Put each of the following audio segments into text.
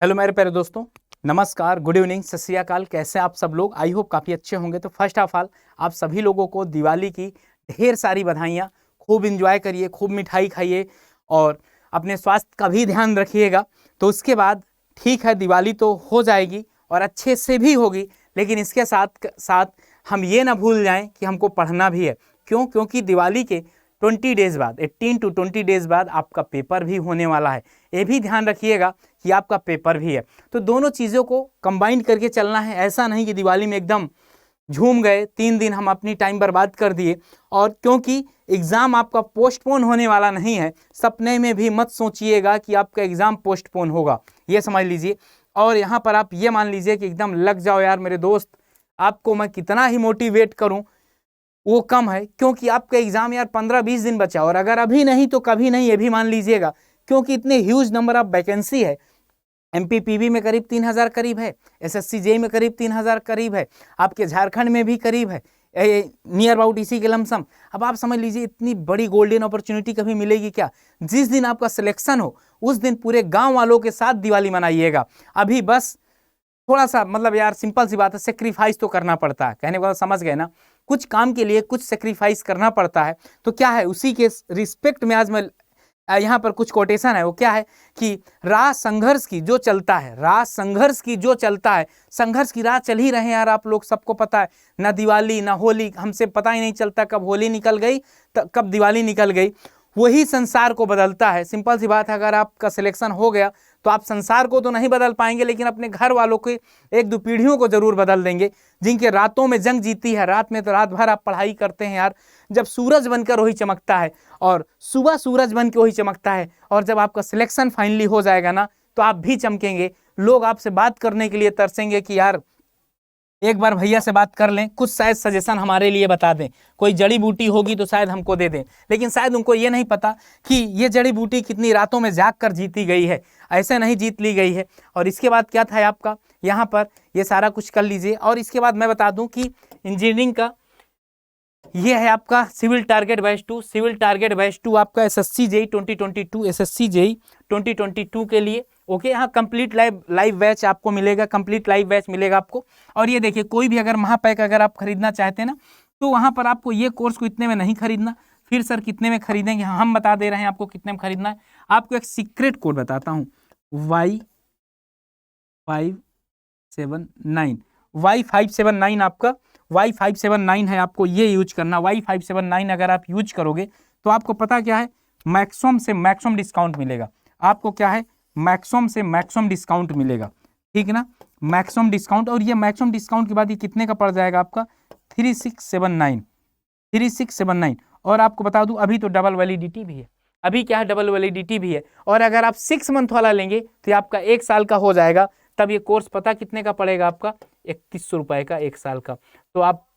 Hello मेरे प्यारे दोस्तों, नमस्कार, गुड इवनिंग, सत श्री अकाल। कैसे हैं आप सब लोग? आई होप काफ़ी अच्छे होंगे। तो फर्स्ट ऑफ ऑल आप सभी लोगों को दिवाली की ढेर सारी बधाइयाँ। खूब इंजॉय करिए, खूब मिठाई खाइए और अपने स्वास्थ्य का भी ध्यान रखिएगा। तो उसके बाद ठीक है, दिवाली तो हो जाएगी और अच्छे से भी होगी, लेकिन इसके साथ साथ हम ये ना भूल जाएं कि हमको पढ़ना भी है। क्यों? क्योंकि दिवाली के 20 डेज बाद, 18 to 20 डेज बाद आपका पेपर भी होने वाला है। ये भी ध्यान रखिएगा कि आपका पेपर भी है। तो दोनों चीज़ों को कंबाइन करके चलना है। ऐसा नहीं कि दिवाली में एकदम झूम गए, 3 दिन हम अपनी टाइम बर्बाद कर दिए। और क्योंकि एग्ज़ाम आपका पोस्टपोन होने वाला नहीं है, सपने में भी मत सोचिएगा कि आपका एग्ज़ाम पोस्टपोन होगा, ये समझ लीजिए। और यहाँ पर आप ये मान लीजिए कि एकदम लग जाओ यार मेरे दोस्त, आपको मैं कितना ही मोटिवेट करूँ वो कम है, क्योंकि आपका एग्जाम यार 15-20 दिन बचा और अगर अभी नहीं तो कभी नहीं, ये भी मान लीजिएगा। क्योंकि इतने ह्यूज नंबर ऑफ वैकेंसी है। एमपीपीबी में करीब 3,000 करीब है, एसएससी जेई में करीब 3,000 करीब है, आपके झारखंड में भी करीब है, नियर अबाउट इसी के लमसम। अब आप समझ लीजिए इतनी बड़ी गोल्डन अपॉर्चुनिटी कभी मिलेगी क्या? जिस दिन आपका सिलेक्शन हो उस दिन पूरे गांव वालों के साथ दिवाली मनाइएगा। अभी बस थोड़ा सा मतलब यार सिंपल सी बात है, सेक्रीफाइस तो करना पड़ता है। कहने को समझ गए ना? कुछ काम के लिए कुछ सेक्रीफाइस करना पड़ता है। तो क्या है, उसी के रिस्पेक्ट में आज मैं यहाँ पर कुछ कोटेशन है। वो क्या है कि राह संघर्ष की जो चलता है, राह संघर्ष की जो चलता है, संघर्ष की राह चल ही रहे हैं यार आप लोग, सबको पता है। ना दिवाली ना होली, हमसे पता ही नहीं चलता कब होली निकल गई कब दिवाली निकल गई। वही संसार को बदलता है। सिंपल सी बात है, अगर आपका सिलेक्शन हो गया तो आप संसार को तो नहीं बदल पाएंगे, लेकिन अपने घर वालों के 1-2 पीढ़ियों को जरूर बदल देंगे, जिनके रातों में जंग जीती है। रात में तो रात भर आप पढ़ाई करते हैं यार, जब सूरज बनकर वही चमकता है और सुबह सूरज बन के वही चमकता है। और जब आपका सिलेक्शन फाइनली हो जाएगा ना, तो आप भी चमकेंगे। लोग आपसे बात करने के लिए तरसेंगे कि यार एक बार भैया से बात कर लें, कुछ शायद सजेशन हमारे लिए बता दें, कोई जड़ी बूटी होगी तो शायद हमको दे दें। लेकिन शायद उनको ये नहीं पता कि ये जड़ी बूटी कितनी रातों में जाग कर जीती गई है, ऐसे नहीं जीत ली गई है। और इसके बाद क्या था आपका, यहाँ पर ये सारा कुछ कर लीजिए। और इसके बाद मैं बता दूं कि इंजीनियरिंग का ये है आपका civil target batch 2। Civil target batch 2 आपका एसएससी जेई 2022, एसएससी जेई 2022 के लिए। ओके, यहाँ कंप्लीट लाइव बैच आपको मिलेगा, कंप्लीट लाइव बैच मिलेगा आपको। और ये देखिए, कोई भी अगर महापैक अगर आप खरीदना चाहते हैं ना, तो वहाँ पर आपको ये कोर्स को इतने में नहीं खरीदना। फिर सर कितने में खरीदेंगे? हम बता दे रहे हैं आपको कितने में खरीदना है। आपको एक सीक्रेट कोड बताता हूँ, Y579, Y579 आपका Y579 है, आपको ये यूज करना। Y579 अगर आप यूज करोगे तो आपको पता क्या है, मैक्सिमम से मैक्सिमम डिस्काउंट मिलेगा। आपको क्या है, मैक्सिमम से मैक्सिमम डिस्काउंट मिलेगा, ठीक है ना? Maximum discount. और ये मैक्सिमम डिस्काउंट के बाद ये कितने का पड़ जाएगा आपका? 3679, 3679। और आपको बता दूं अभी तो डबल वैलिडिटी भी है। अभी क्या है, डबल वैलिडिटी भी है। और अगर आप 6 मंथ वाला लेंगे तो आपका 1 साल का हो जाएगा। तब ये कोर्स पता कितने का पड़ेगा आपका? 3100 रुपए का 1 साल का। तो आप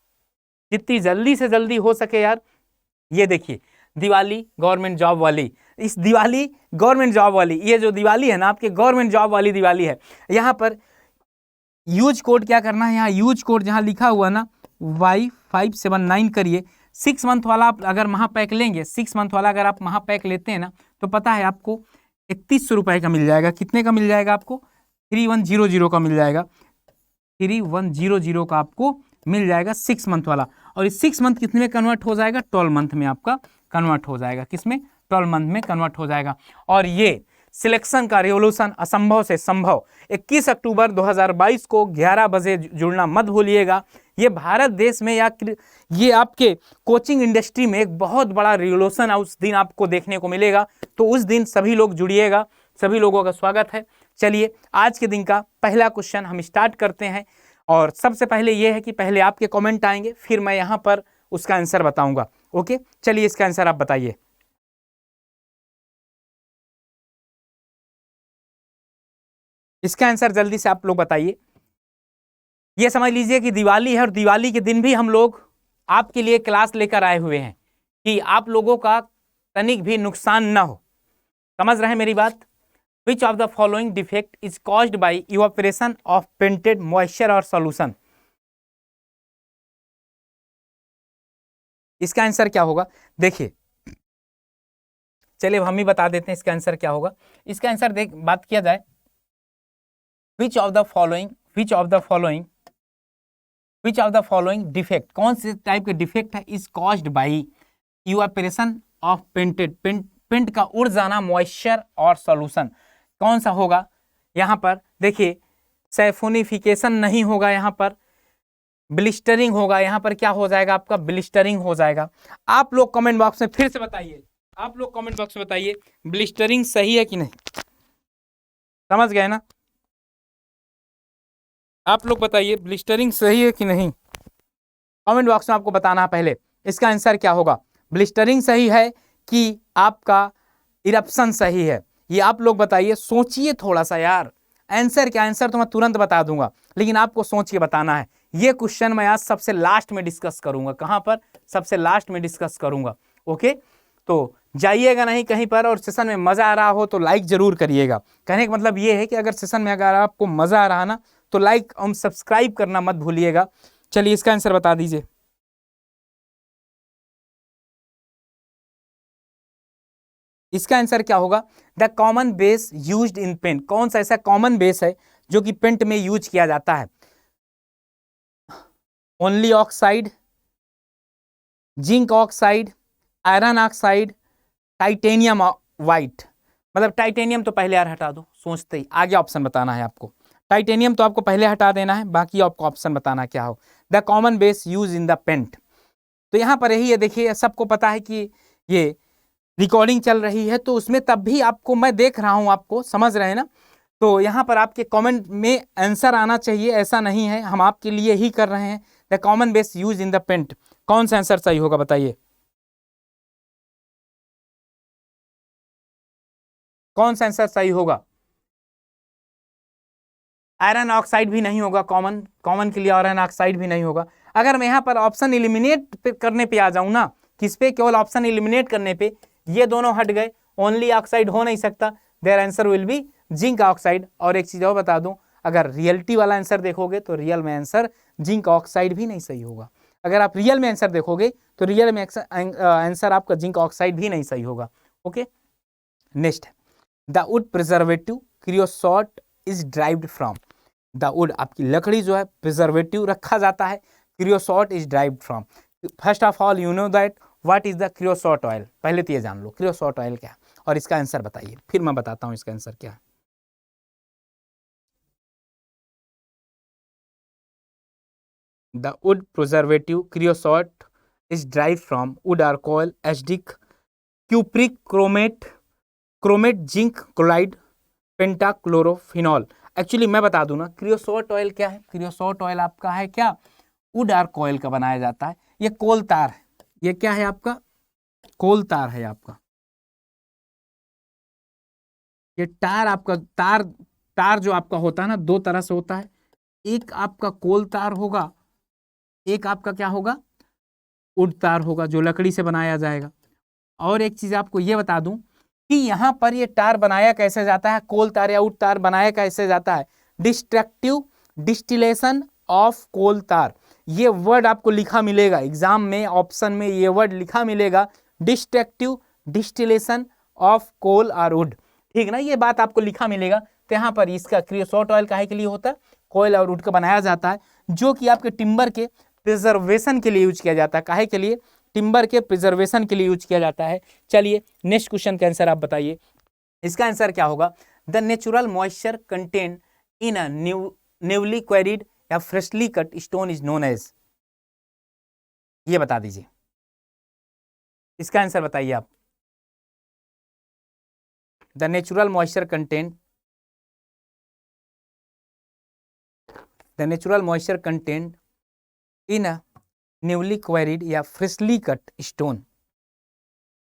जितनी जल्दी से जल्दी हो सके यार, ये देखिए दिवाली गवर्नमेंट जॉब वाली, इस दिवाली गवर्नमेंट जॉब वाली, ये जो दिवाली है ना आपके गवर्नमेंट जॉब वाली दिवाली है। यहाँ पर यूज कोड क्या करना है, यहाँ यूज कोड जहाँ लिखा हुआ ना Y579 करिए। 6 मंथ वाला आप अगर महापैक लेंगे, 6 मंथ वाला अगर आप महापैक लेते हैं ना, तो पता है आपको 3100 रुपए का मिल जाएगा। कितने का मिल जाएगा आपको? 3100 का मिल जाएगा। 3100 का आपको मिल जाएगा 6 मंथ वाला। और इस 6 मंथ कितने में कन्वर्ट हो जाएगा? 12 मंथ में आपका कन्वर्ट हो जाएगा। किसमें? 12 मंथ में कन्वर्ट हो जाएगा। और ये सिलेक्शन का रिवोल्यूशन असंभव से संभव 21 अक्टूबर 2022 को 11 बजे जुड़ना मत भूलिएगा। ये भारत देश में या ये आपके कोचिंग इंडस्ट्री में एक बहुत बड़ा रिवोल्यूशन उस दिन आपको देखने को मिलेगा। तो उस दिन सभी लोग जुड़िएगा, सभी लोगों का स्वागत है। चलिए आज के दिन का पहला क्वेश्चन हम स्टार्ट करते हैं। और सबसे पहले यह है कि पहले आपके कमेंट आएंगे, फिर मैं यहां पर उसका आंसर बताऊंगा। ओके, चलिए इसका आंसर आप बताइए। इसका आंसर जल्दी से आप लोग बताइए। ये समझ लीजिए कि दिवाली है और दिवाली के दिन भी हम लोग आपके लिए क्लास लेकर आए हुए हैं कि आप लोगों का तनिक भी नुकसान ना हो। समझ रहे हैं मेरी बात? Which of the following defect is caused by evaporation of painted moisture or solution? इसका आंसर क्या होगा? देखिए, चलिए हम ही बता देते हैं इसका आंसर क्या होगा। इसका आंसर देख बात किया जाए which of the following defect, कौन से टाइप के डिफेक्ट है is caused by evaporation of paint का उड़ जाना, मॉइस्चर और सॉल्यूशन, कौन सा होगा? यहाँ पर देखिए सैफोनिफिकेशन नहीं होगा, यहाँ पर ब्लिस्टरिंग होगा, यहाँ पर क्या हो जाएगा आपका? ब्लिस्टरिंग हो जाएगा। आप लोग कमेंट बॉक्स में फिर से बताइए, आप लोग कमेंट बॉक्स में बताइए ब्लिस्टरिंग सही है कि नहीं, समझ गए ना? आप लोग बताइए ब्लिस्टरिंग सही है कि नहीं, कमेंट बॉक्स में आपको बताना है। पहले इसका आंसर क्या होगा? ब्लिस्टरिंग सही है कि आपका इरप्शन सही है? ये आप लोग बताइए, सोचिए थोड़ा सा यार। आंसर क्या? आंसर तो मैं तुरंत बता दूंगा, लेकिन आपको सोच के बताना है। ये क्वेश्चन मैं आज सबसे लास्ट में डिस्कस करूंगा। कहां पर? सबसे लास्ट में डिस्कस करूंगा। ओके, तो जाइएगा नहीं कहीं पर, और सेशन में मजा आ रहा हो तो लाइक जरूर करिएगा। कहने का मतलब ये है कि अगर सेशन में अगर आपको मजा आ रहा ना तो लाइक और सब्सक्राइब करना मत भूलिएगा। चलिए इसका आंसर बता दीजिए। इसका आंसर क्या होगा? The common base used in paint, कौन सा ऐसा कॉमन बेस है जो कि पेंट में यूज किया जाता है? Only oxide, zinc oxide, iron oxide, titanium white. मतलब टाइटेनियम तो पहले यार हटा दो, सोचते ही आगे ऑप्शन बताना है आपको। टाइटेनियम तो आपको पहले हटा देना है, बाकी आपको ऑप्शन बताना क्या हो। The common base use in the paint, तो यहाँ पर यही है। देखिए सबको पता है कि ये रिकॉर्डिंग चल रही है, तो उसमें तब भी आपको मैं देख रहा हूँ, आपको समझ रहे हैं ना? तो यहाँ पर आपके कमेंट में आंसर आना चाहिए, ऐसा नहीं है, हम आपके लिए ही कर रहे हैं। The common base use in the paint, कौन सा आंसर सही होगा बताइए? कौन सा आंसर सही होगा? आयरन ऑक्साइड भी नहीं होगा, कॉमन के लिए आयरन ऑक्साइड भी नहीं होगा। अगर मैं यहाँ पर ऑप्शन एलिमिनेट करने पे आ जाऊँ ना, किस पे? केवल ऑप्शन एलिमिनेट करने पे, ये दोनों हट गए, ओनली ऑक्साइड हो नहीं सकता, there answer will be zinc oxide. और एक चीज और बता दूं, अगर रियलिटी वाला आंसर देखोगे तो रियल में आंसर जिंक ऑक्साइड भी नहीं सही होगा। अगर आप रियल में आंसर देखोगे तो रियल में आंसर आपका जिंक ऑक्साइड भी नहीं सही होगा। Okay, next, the wood preservative creosote is derived from, the wood आपकी लकड़ी जो है प्रिजर्वेटिव रखा जाता है, creosote is derived from. First of all you know that what is the creosote oil, पहले तो ये जान लो क्रियोसॉट ऑयल क्या है, और इसका आंसर बताइए, फिर मैं बताता हूं इसका आंसर क्या है। The wood preservative creosote is derive from wood or coal acidic cupric chromate zinc chloride pentachlorophenol. Actually मैं बता दूं ना, क्रियोसॉट ऑयल क्या है? क्रियोसॉट ऑयल आपका है क्या? वुड आर्क ऑयल का बनाया जाता है। ये कोल तार है, ये क्या है आपका? कोल तार है आपका। ये तार आपका तार जो आपका होता है ना, दो तरह से होता है, एक आपका कोल तार होगा, एक आपका क्या होगा? वुड तार होगा, जो लकड़ी से बनाया जाएगा। और एक चीज आपको ये बता दूं कि यहाँ पर ये तार बनाया कैसे जाता है, कोल तार या वुड तार बनाया कैसे जाता है? डिस्ट्रक्टिव डिस्टिलेशन ऑफ कोल तार, ये वर्ड आपको लिखा मिलेगा एग्जाम में, ऑप्शन में ये वर्ड लिखा मिलेगा, डिस्ट्रक्टिव डिस्टिलेशन ऑफ कोल और वुड, ठीक ना? ये बात आपको लिखा मिलेगा। तो यहाँ पर इसका क्रियोसॉट ऑयल काहे के लिए होता है? कोयल और वुड का बनाया जाता है, जो कि आपके टिम्बर के प्रिजर्वेशन के लिए यूज किया जाता है। काहे के लिए? टिम्बर के प्रिजर्वेशन के लिए यूज किया जाता है। चलिए नेक्स्ट क्वेश्चन का आंसर आप बताइए, इसका आंसर क्या होगा? The natural moisture content in a newly quarried या freshly cut stone is known as, ये बता दीजिए, इसका आंसर बताइए आप। The natural moisture content, the natural moisture content in a newly quarried या फ्रेशली कट स्टोन।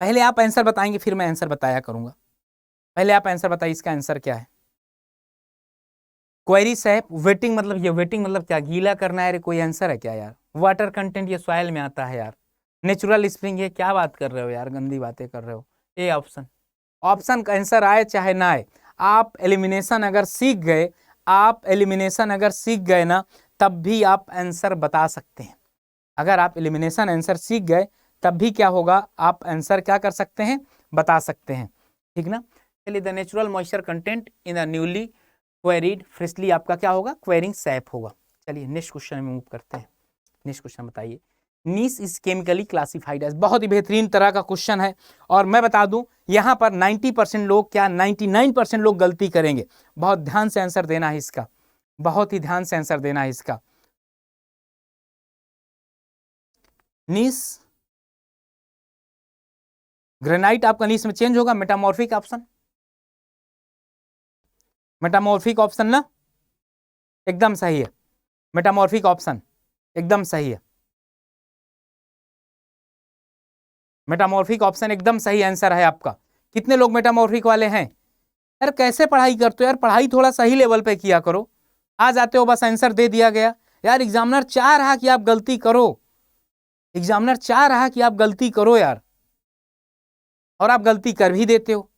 पहले आप आंसर बताएंगे फिर मैं आंसर बताया करूंगा। पहले आप आंसर बताइए, इसका आंसर क्या है? क्वेरी साहब, वेटिंग मतलब ये वेटिंग मतलब क्या? गीला करना है? कोई आंसर है क्या यार? वाटर कंटेंट ये सॉइल में आता है यार। नेचुरल स्प्रिंग, ये क्या बात कर रहे हो यार, गंदी बातें कर रहे हो। ए ऑप्शन, ऑप्शन का आंसर आए चाहे ना आए, आप एलिमिनेशन अगर सीख गए, आप एलिमिनेशन अगर सीख गए ना, तब भी आप आंसर बता सकते हैं। अगर आप एलिमिनेशन आंसर सीख गए तब भी क्या होगा? आप आंसर क्या कर सकते हैं? बता सकते हैं, ठीक ना? चलिए, the natural moisture content in the newly quarried, freshly आपका क्या होगा, क्वेरिंग सैप होगा। चलिए नेक्स्ट क्वेश्चन में मूव करते हैं। नेक्स्ट क्वेश्चन बताइए, gneiss is chemically classified as, बहुत ही बेहतरीन तरह का क्वेश्चन है। और मैं बता दूं यहां पर 90% लोग क्या 99% लोग गलती करेंगे। बहुत ध्यान से आंसर देना है इसका, बहुत ही ध्यान से आंसर देना है इसका। नीस, ग्रेनाइट आपका नीस में चेंज होगा। मेटामॉर्फिक ऑप्शन, मेटामॉर्फिक ऑप्शन ना एकदम सही है, मेटामॉर्फिक ऑप्शन एकदम सही है, मेटामॉर्फिक ऑप्शन एकदम सही आंसर है आपका। कितने लोग मेटामॉर्फिक वाले हैं? यार कैसे पढ़ाई करते हो यार, पढ़ाई थोड़ा सही लेवल पे किया करो। आ जाते हो बस आंसर दे दिया गया। यार एग्जामिनर चाह रहा कि आप गलती करो, एग्जामिनर चाह रहा कि आप गलती करो यार, और आप गलती कर भी देते हो।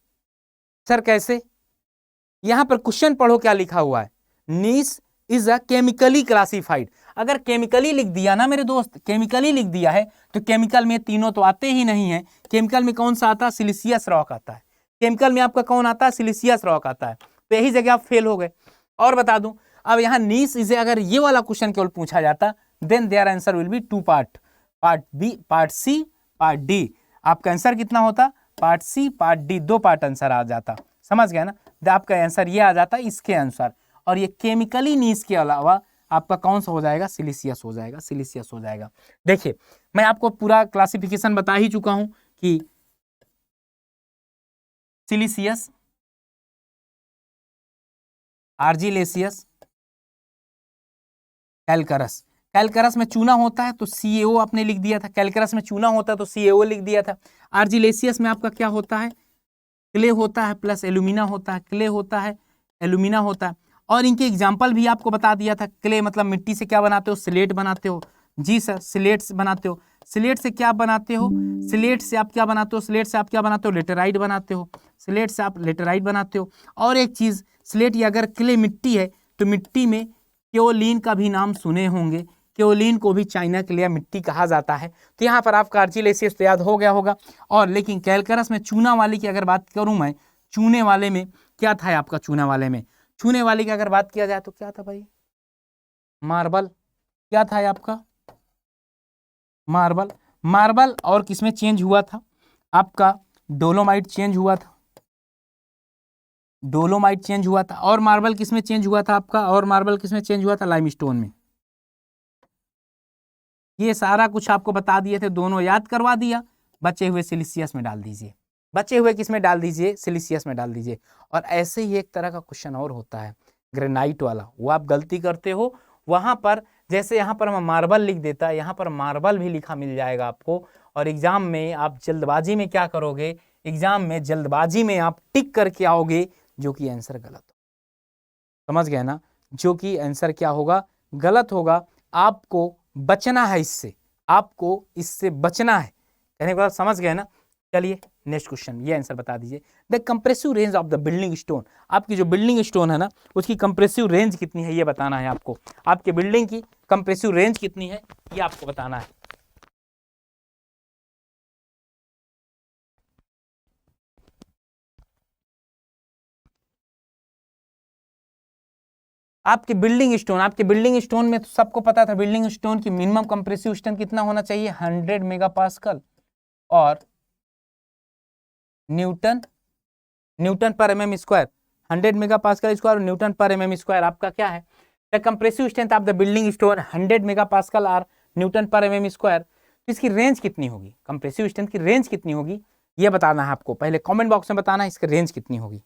सर कैसे? यहां पर क्वेश्चन पढ़ो क्या लिखा हुआ है, नीस इज अ केमिकली क्लासिफाइड। अगर केमिकली लिख दिया ना मेरे दोस्त, केमिकली लिख दिया है तो केमिकल में तीनों तो आते ही नहीं है। केमिकल में कौन सा आता है? सिलिशियस रॉक आता है। केमिकल में आपका कौन आता है? सिलिशियस रॉक आता है। तो यही जगह आप फेल हो गए। और बता दूं, अब यहाँ नीस इसे अगर ये वाला क्वेश्चन केवल पूछा जाता, then their answer will be 2 part, part B, part C, part D. आपका आंसर कितना होता? Part C, part D, 2 part answer आ जाता। समझ गया ना? आपका आंसर ये आ जाता इसके अनुसार। और ये केमिकली नीस के अलावा आपका कौन सा हो जाएगा? सिलिशियस हो जाएगा, सिलिशियस हो जाएगा। देखिए मैं आपको पूरा क्लासिफिकेशन बता ही चुका हूं कि सिलिशियस, आर्जिलेसियस, कैलकरस। कैलकरस में चूना होता है तो CaO आपने लिख दिया था, कैलकरस में चूना होता है तो CaO लिख दिया था। आर्जिलेसियस में आपका क्या होता है? क्ले होता है प्लस एल्यूमिना होता है, क्ले होता है, एल्यूमिना होता है। और इनके एग्जाम्पल भी आपको बता दिया था। क्ले मतलब मिट्टी से क्या बनाते हो? स्लेट बनाते हो। जी सर, स्लेट से बनाते हो। स्लेट से क्या बनाते हो? स्लेट से आप क्या बनाते हो? स्लेट से आप क्या बनाते हो? लेटेराइट बनाते हो। स्लेट से आप लेटेराइट बनाते हो। और एक चीज, स्लेट या अगर क्ले मिट्टी है तो मिट्टी में केओलिन का भी नाम सुने होंगे। केओलिन को भी चाइना के लिए मिट्टी कहा जाता है। तो यहाँ पर आपका आर्जिलेसियस तो याद हो गया होगा। और लेकिन कैलकरस में चूना वाले की अगर बात करूं मैं, चूने वाले में क्या था आपका? चूना वाले में, चूने वाले की अगर बात किया जाए तो क्या था भाई? मार्बल। क्या था आपका? मार्बल। मार्बल और किसमें चेंज हुआ था? आपका डोलोमाइट चेंज हुआ था, डोलोमाइट चेंज हुआ था। और मार्बल किसमें चेंज हुआ था आपका? और मार्बल किसमें चेंज हुआ था? लाइमस्टोन में। ये सारा कुछ आपको बता दिए थे, दोनों याद करवा दिया। बचे हुए सिलिशियस में डाल दीजिए, बचे हुए किसमें डाल दीजिए? सिलिशियस में डाल दीजिए। और ऐसे ही एक तरह का क्वेश्चन और होता है ग्रेनाइट वाला, वो आप गलती करते हो वहां पर। जैसे यहाँ पर मैं मार्बल लिख देता, यहाँ पर मार्बल भी लिखा मिल जाएगा आपको। और एग्जाम में आप जल्दबाजी में क्या करोगे? एग्जाम में जल्दबाजी में आप टिक करके आओगे, जो कि आंसर गलत हो। समझ गए ना? जो कि आंसर क्या होगा? गलत होगा। आपको बचना है इससे, आपको इससे बचना है। कहने के बाद समझ गए ना? चलिए नेक्स्ट क्वेश्चन, ये आंसर बता दीजिए। The compressive range of the building stone, आपकी जो बिल्डिंग स्टोन है ना, उसकी कंप्रेसिव रेंज कितनी है ये बताना है आपको। आपके बिल्डिंग की कंप्रेसिव रेंज कितनी है ये आपको बताना है। आपके बिल्डिंग स्टोन में तो सबको पता था, बिल्डिंग स्टोन की मिनिमम कंप्रेसिव स्ट्रेंथ कितना होना चाहिए? 100 मेगापास्कल। और न्यूटन, न्यूटन पर एमएम स्क्वायर, 100 मेगापास्कल स्क्वायर और न्यूटन पर एमएम स्क्वायर आपका क्या है? The compressive strength of the building stone 100 megapascal और न्यूटन पर एमएम स्क्वायर। तो इसकी रेंज कितनी होगी? कंप्रेसिव स्ट्रेंथ की रेंज कितनी होगी ये बताना है आपको। पहले कमेंट बॉक्स में बताना है इसकी रेंज कितनी होगी।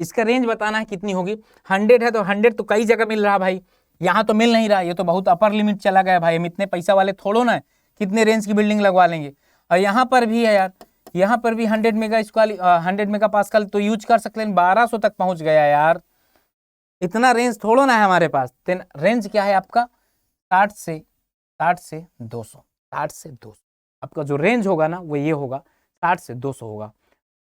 इसका रेंज बताना है कितनी होगी। 100 है तो 100 तो कई जगह मिल रहा भाई, यहाँ तो मिल नहीं रहा। ये तो बहुत अपर लिमिट चला गया भाई, हम इतने पैसा वाले थोड़ो ना कितने रेंज की बिल्डिंग लगवा लेंगे। और यहाँ पर भी है यार, यहाँ पर भी 100 मेगा स्क्वायर 100 मेगा पास्कल तो यूज कर सकते हैं, 1200 तक पहुंच गया यार। इतना रेंज थोड़ो ना है हमारे पास। देन रेंज क्या है आपका? 60 से 200, 60 से 200 आपका जो रेंज होगा ना वो ये होगा, 60 से 200 होगा।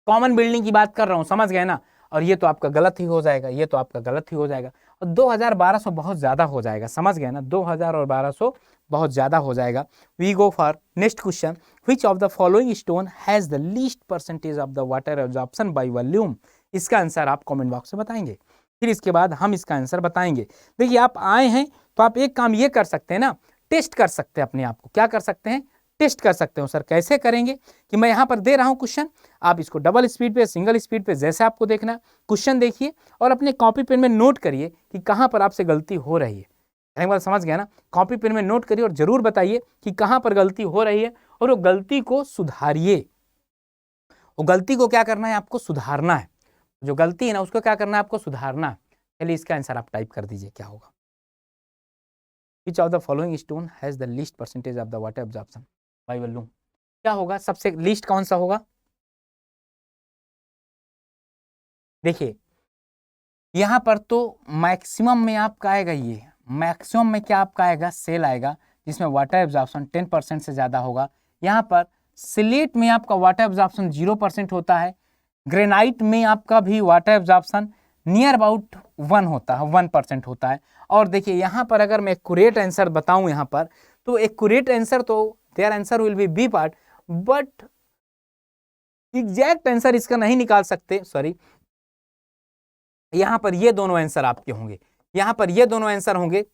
कॉमन बिल्डिंग की बात कर रहा हूँ, समझ गए ना? और ये तो आपका गलत ही हो जाएगा, ये तो आपका गलत ही हो जाएगा। और 2200 बहुत ज़्यादा हो जाएगा, समझ गए ना, 2000 और 1200 बहुत ज़्यादा हो जाएगा। We go for next question, which of the following stone has the least percentage of the water absorption by volume. इसका आंसर आप कमेंट बॉक्स में बताएंगे, फिर इसके बाद हम इसका आंसर बताएंगे। देखिए आप आए हैं तो आप एक काम ये कर सकते हैं ना, टेस्ट कर सकते हैं अपने आप को। क्या कर सकते हैं? टेस्ट कर सकते हो। सर कैसे करेंगे? कि मैं यहाँ पर दे रहा हूँ क्वेश्चन, आप इसको डबल स्पीड पे, सिंगल स्पीड पे, जैसे आपको देखना है क्वेश्चन देखिए और अपने कॉपी पेन में नोट करिए कि कहाँ पर आपसे गलती हो रही है। एक बार समझ गया ना? कॉपी पेन में नोट करिए और जरूर बताइए कि कहाँ पर गलती हो रही है और वो गलती को सुधारिए। वो गलती को क्या करना है? आपको सुधारना है। जो गलती है ना उसको क्या करना है? आपको सुधारना है। चलिए इसका आंसर आप टाइप कर दीजिए, क्या होगा? Which of the following stone has the least percentage of the water absorption by volume? क्या होगा? सबसे लीस्ट कौन सा होगा? देखिए यहां पर तो मैक्सिमम में आपका आएगा, ये मैक्सिमम में क्या आपका आएगा? सेल आएगा, जिसमें वाटर एब्जॉर्प्शन 10% से ज्यादा होगा। यहाँ पर सिलेट में आपका वाटर एब्जॉर्प्शन 0% होता है। ग्रेनाइट में आपका भी वाटर एब्जॉर्प्शन नियर अबाउट 1% होता है। और देखिए यहाँ पर अगर मैं एक्यूरेट आंसर बताऊं यहाँ पर, तो एक्यूरेट आंसर तो there answer will be B part, but exact answer इसका नहीं निकाल सकते, सॉरी। यहाँ पर ये दोनों आंसर आपके होंगे, यहाँ पर ये दोनों आंसर होंगे,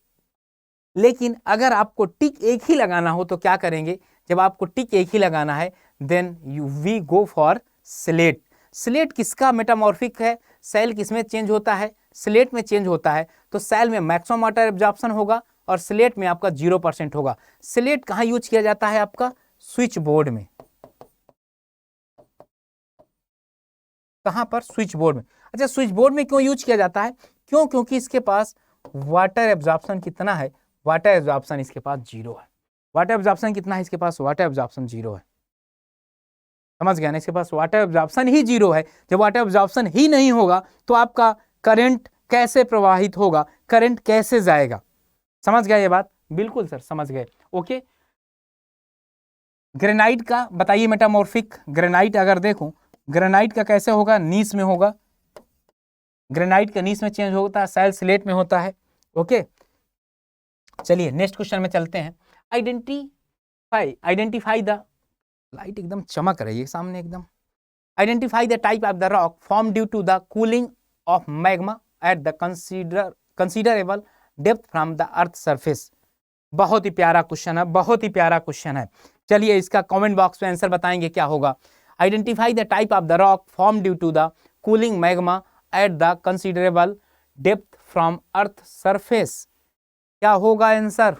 लेकिन अगर आपको टिक एक ही लगाना हो तो क्या करेंगे? जब आपको टिक एक ही लगाना है then we go for slate. Slate किसका मेटामॉर्फिक है? सेल किसमें चेंज होता है? स्लेट में चेंज होता है। तो सेल में मैक्सिमम वाटर एब्जॉर्प्शन होगा और स्लेट में आपका 0% होगा। स्लेट कहाँ यूज किया जाता है? आपका स्विच बोर्ड में। कहां पर? स्विच बोर्ड में। अच्छा स्विच बोर्ड में क्यों यूज किया जाता है? क्यों? क्योंकि इसके पास वाटर एब्जॉर्प्शन कितना है? वाटर एब्जॉर्प्शन इसके पास 0 है। वाटर एब्जॉर्प्शन कितना है इसके पास? वाटर एब्जॉर्प्शन 0 है। समझ गया ना? इसके पास वाटर एब्जॉर्प्शन ही 0 है। जब वाटर एब्जॉर्प्शन ही नहीं होगा तो आपका करंट कैसे प्रवाहित होगा? करंट कैसे जाएगा? समझ गया ये बात? बिल्कुल सर समझ गए। ओके, ग्रेनाइट का बताइए मेटामॉर्फिक। ग्रेनाइट अगर देखो, ग्रेनाइट का कैसे होगा? नीस में होगा। ग्रेनाइट का नीस में चेंज होता है, सेल स्लेट में होता है। ओके चलिए नेक्स्ट क्वेश्चन में चलते हैं। आइडेंटिफाई द, लाइट एकदम चमक रही है सामने एकदम। Identify the type of the rock form due to the cooling of magma at the considerable depth from the earth surface. बहुत ही प्यारा क्वेश्चन है, बहुत ही प्यारा क्वेश्चन है। चलिए इसका कमेंट बॉक्स में आंसर बताएंगे, क्या होगा? Identify the type of the rock form due to the cooling magma at the considerable depth from earth surface. क्या होगा आंसर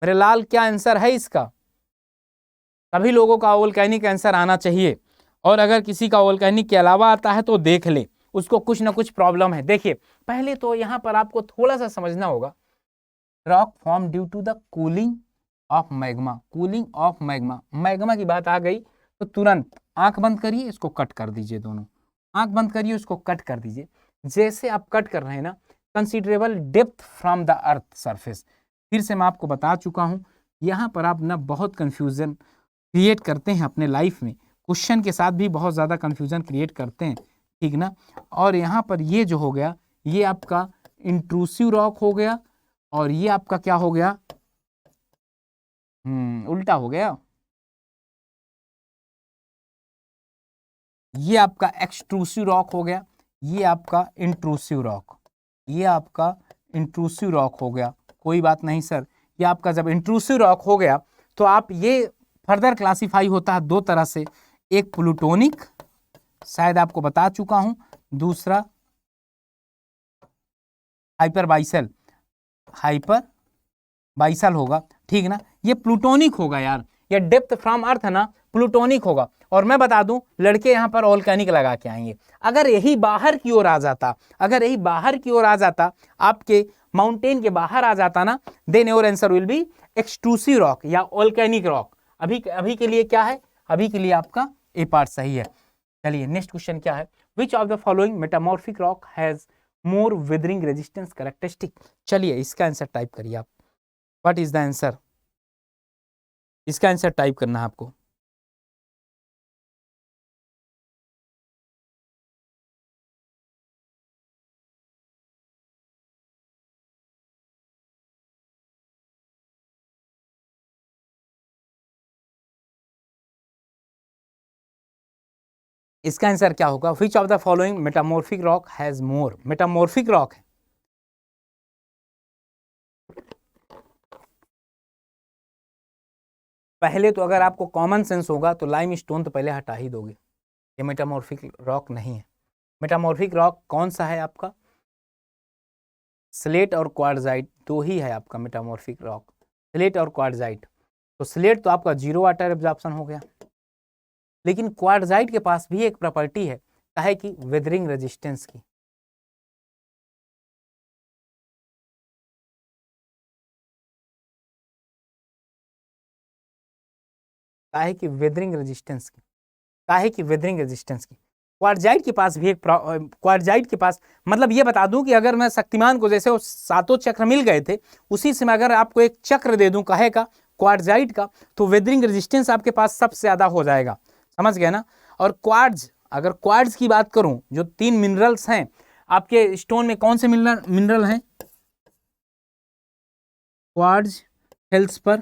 मेरे लाल? क्या आंसर है इसका? सभी लोगों का वोल्केनिक आंसर आना चाहिए, और अगर किसी का वोल्केनिक के अलावा आता है तो देख ले, उसको कुछ ना कुछ प्रॉब्लम है। देखिए पहले तो यहाँ पर आपको थोड़ा सा समझना होगा। Rock form due to the cooling of magma, cooling of magma, magma की बात आ गई तो तुरंत आंख बंद करिए, इसको कट कर दीजिए। दोनों आंख बंद करिए, उसको कट कर दीजिए। जैसे आप कट कर रहे हैं ना, considerable depth from the earth surface. फिर से मैं आपको बता चुका हूं, यहाँ पर आप ना बहुत कंफ्यूजन क्रिएट करते हैं अपने लाइफ में, क्वेश्चन के साथ भी बहुत ज़्यादा कंफ्यूजन क्रिएट करते हैं, ठीक ना। और यहाँ पर ये जो हो गया, ये आपका इंट्रूसिव रॉक हो गया, और ये आपका क्या हो गया? उल्टा हो गया। ये आपका एक्सट्रूसिव रॉक हो गया, ये आपका इंट्रूसिव रॉक, ये आपका इंट्रूसिव रॉक हो गया। कोई बात नहीं सर, ये आपका जब इंट्रूसिव रॉक हो गया तो आप ये फर्दर क्लासिफाई होता है दो तरह से, एक प्लूटोनिक, शायद आपको बता चुका हूं, दूसरा हाइपरबाइसल, हाइपरबाइसल होगा, ठीक ना। ये प्लूटोनिक होगा यार, ये डेप्थ फ्रॉम अर्थ है ना, प्लूटोनिक होगा। और मैं बता दूं, लड़के यहाँ पर वोल्केनिक लगा के आएंगे। अगर यही बाहर की ओर आ जाता, अगर यही बाहर की ओर आ जाता, आपके माउंटेन के बाहर आ जाता ना, then your answer will be extrusive rock या वोल्केनिक रॉक। अभी के लिए क्या है? अभी के लिए आपका ए पार्ट सही है। चलिए नेक्स्ट क्वेश्चन क्या है? Which of the following metamorphic rock has more weathering resistance characteristic. चलिए इसका आंसर टाइप करिए आप। What is the answer? इसका आंसर टाइप करना है आपको। इसका आंसर क्या होगा? विच of the following metamorphic rock has more? Metamorphic rock है, पहले तो अगर आपको कॉमन सेंस होगा तो लाइम स्टोन तो पहले हटा ही दोगे, ये मेटामॉर्फिक रॉक नहीं है। मेटामॉर्फिक रॉक कौन सा है आपका? स्लेट और क्वार्टजाइट, दो ही है आपका मेटामॉर्फिक रॉक, स्लेट और क्वार्टजाइट। तो स्लेट तो आपका जीरो वाटर एब्जॉर्प्शन हो गया, लेकिन क्वार्टजाइट के पास भी एक प्रॉपर्टी है, काहे की? वेदरिंग रेजिस्टेंस की। काहे की? वेदरिंग रेजिस्टेंस की। काहे की? वेदरिंग रेजिस्टेंस की। क्वार्टजाइट के पास भी एक क्वार्टजाइट के पास, मतलब ये बता दूं कि अगर मैं शक्तिमान को जैसे वो सातों चक्र मिल गए थे, उसी से मैं अगर आपको एक चक्र दे दूं काहे का? क्वार्टजाइट का, तो वेदरिंग रेजिस्टेंस आपके पास सबसे ज्यादा हो जाएगा। समझ गए ना? और क्वार्ट्ज, अगर क्वार्ट्ज की बात करूं, जो 3 मिनरल्स हैं आपके स्टोन में, कौन से मिनरल मिनरल हैं? Quartz, feldspar,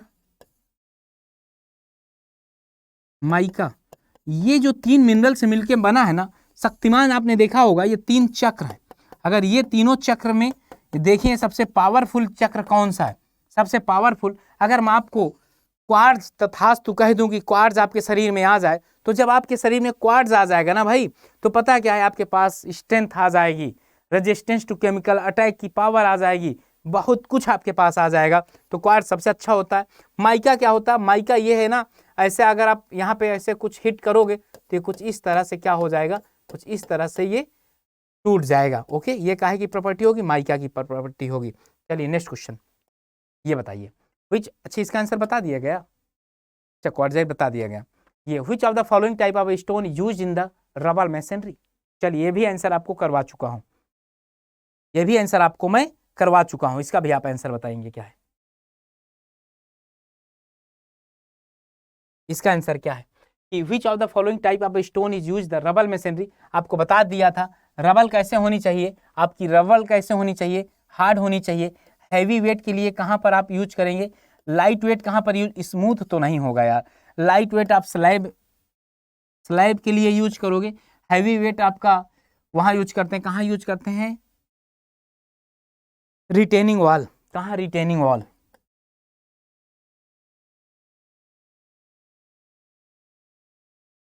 mica. ये जो 3 मिनरल से मिलकर बना है ना शक्तिमान, आपने देखा होगा ये 3 चक्र है। अगर ये तीनों चक्र में देखिए सबसे पावरफुल चक्र कौन सा है? सबसे पावरफुल, अगर मैं आपको क्वार्ट्ज तथास्तु कह दूं कि क्वार्ट्ज आपके शरीर में आ जाए, तो जब आपके शरीर में क्वार्ट्ज आ जाएगा ना भाई, तो पता क्या है? आपके पास स्ट्रेंथ आ जाएगी, रेजिस्टेंस टू केमिकल अटैक की पावर आ जाएगी, बहुत कुछ आपके पास आ जाएगा। तो क्वार्ट्ज सबसे अच्छा होता है। माइका क्या होता है? माइका ये है ना, ऐसे अगर आप यहाँ पे ऐसे कुछ हिट करोगे तो ये कुछ इस तरह से क्या हो जाएगा? कुछ इस तरह से ये टूट जाएगा। ओके, ये काहे की प्रॉपर्टी होगी? माइका की प्रॉपर्टी होगी। चलिए नेक्स्ट क्वेश्चन, ये बताइए विच, अच्छा इसका आंसर बता दिया गया, अच्छा क्वार्टजाइट बता दिया गया। ये विच of the following type of stone use in the rubber masonry? चलिए ये भी आंसर आपको करवा चुका हूं, ये भी आंसर आपको मैं करवा चुका हूं, इसका भी आप आंसर बताएंगे क्या है? इसका आंसर क्या है कि which of the following type of stone is use the rubble machinery? आपको बता दिया था रबल कैसे होनी चाहिए, आपकी रबल कैसे होनी चाहिए? हार्ड होनी चाहिए। हैवी वेट के लिए कहां पर आप यूज करेंगे? लाइट वेट कहां पर यूज? स्मूथ तो नहीं होगा यार, लाइट वेट आप स्लैब, स्लैब के लिए यूज करोगे। हैवी वेट आपका वहां यूज करते हैं, कहां यूज करते हैं? Retaining wall. कहां? Retaining wall.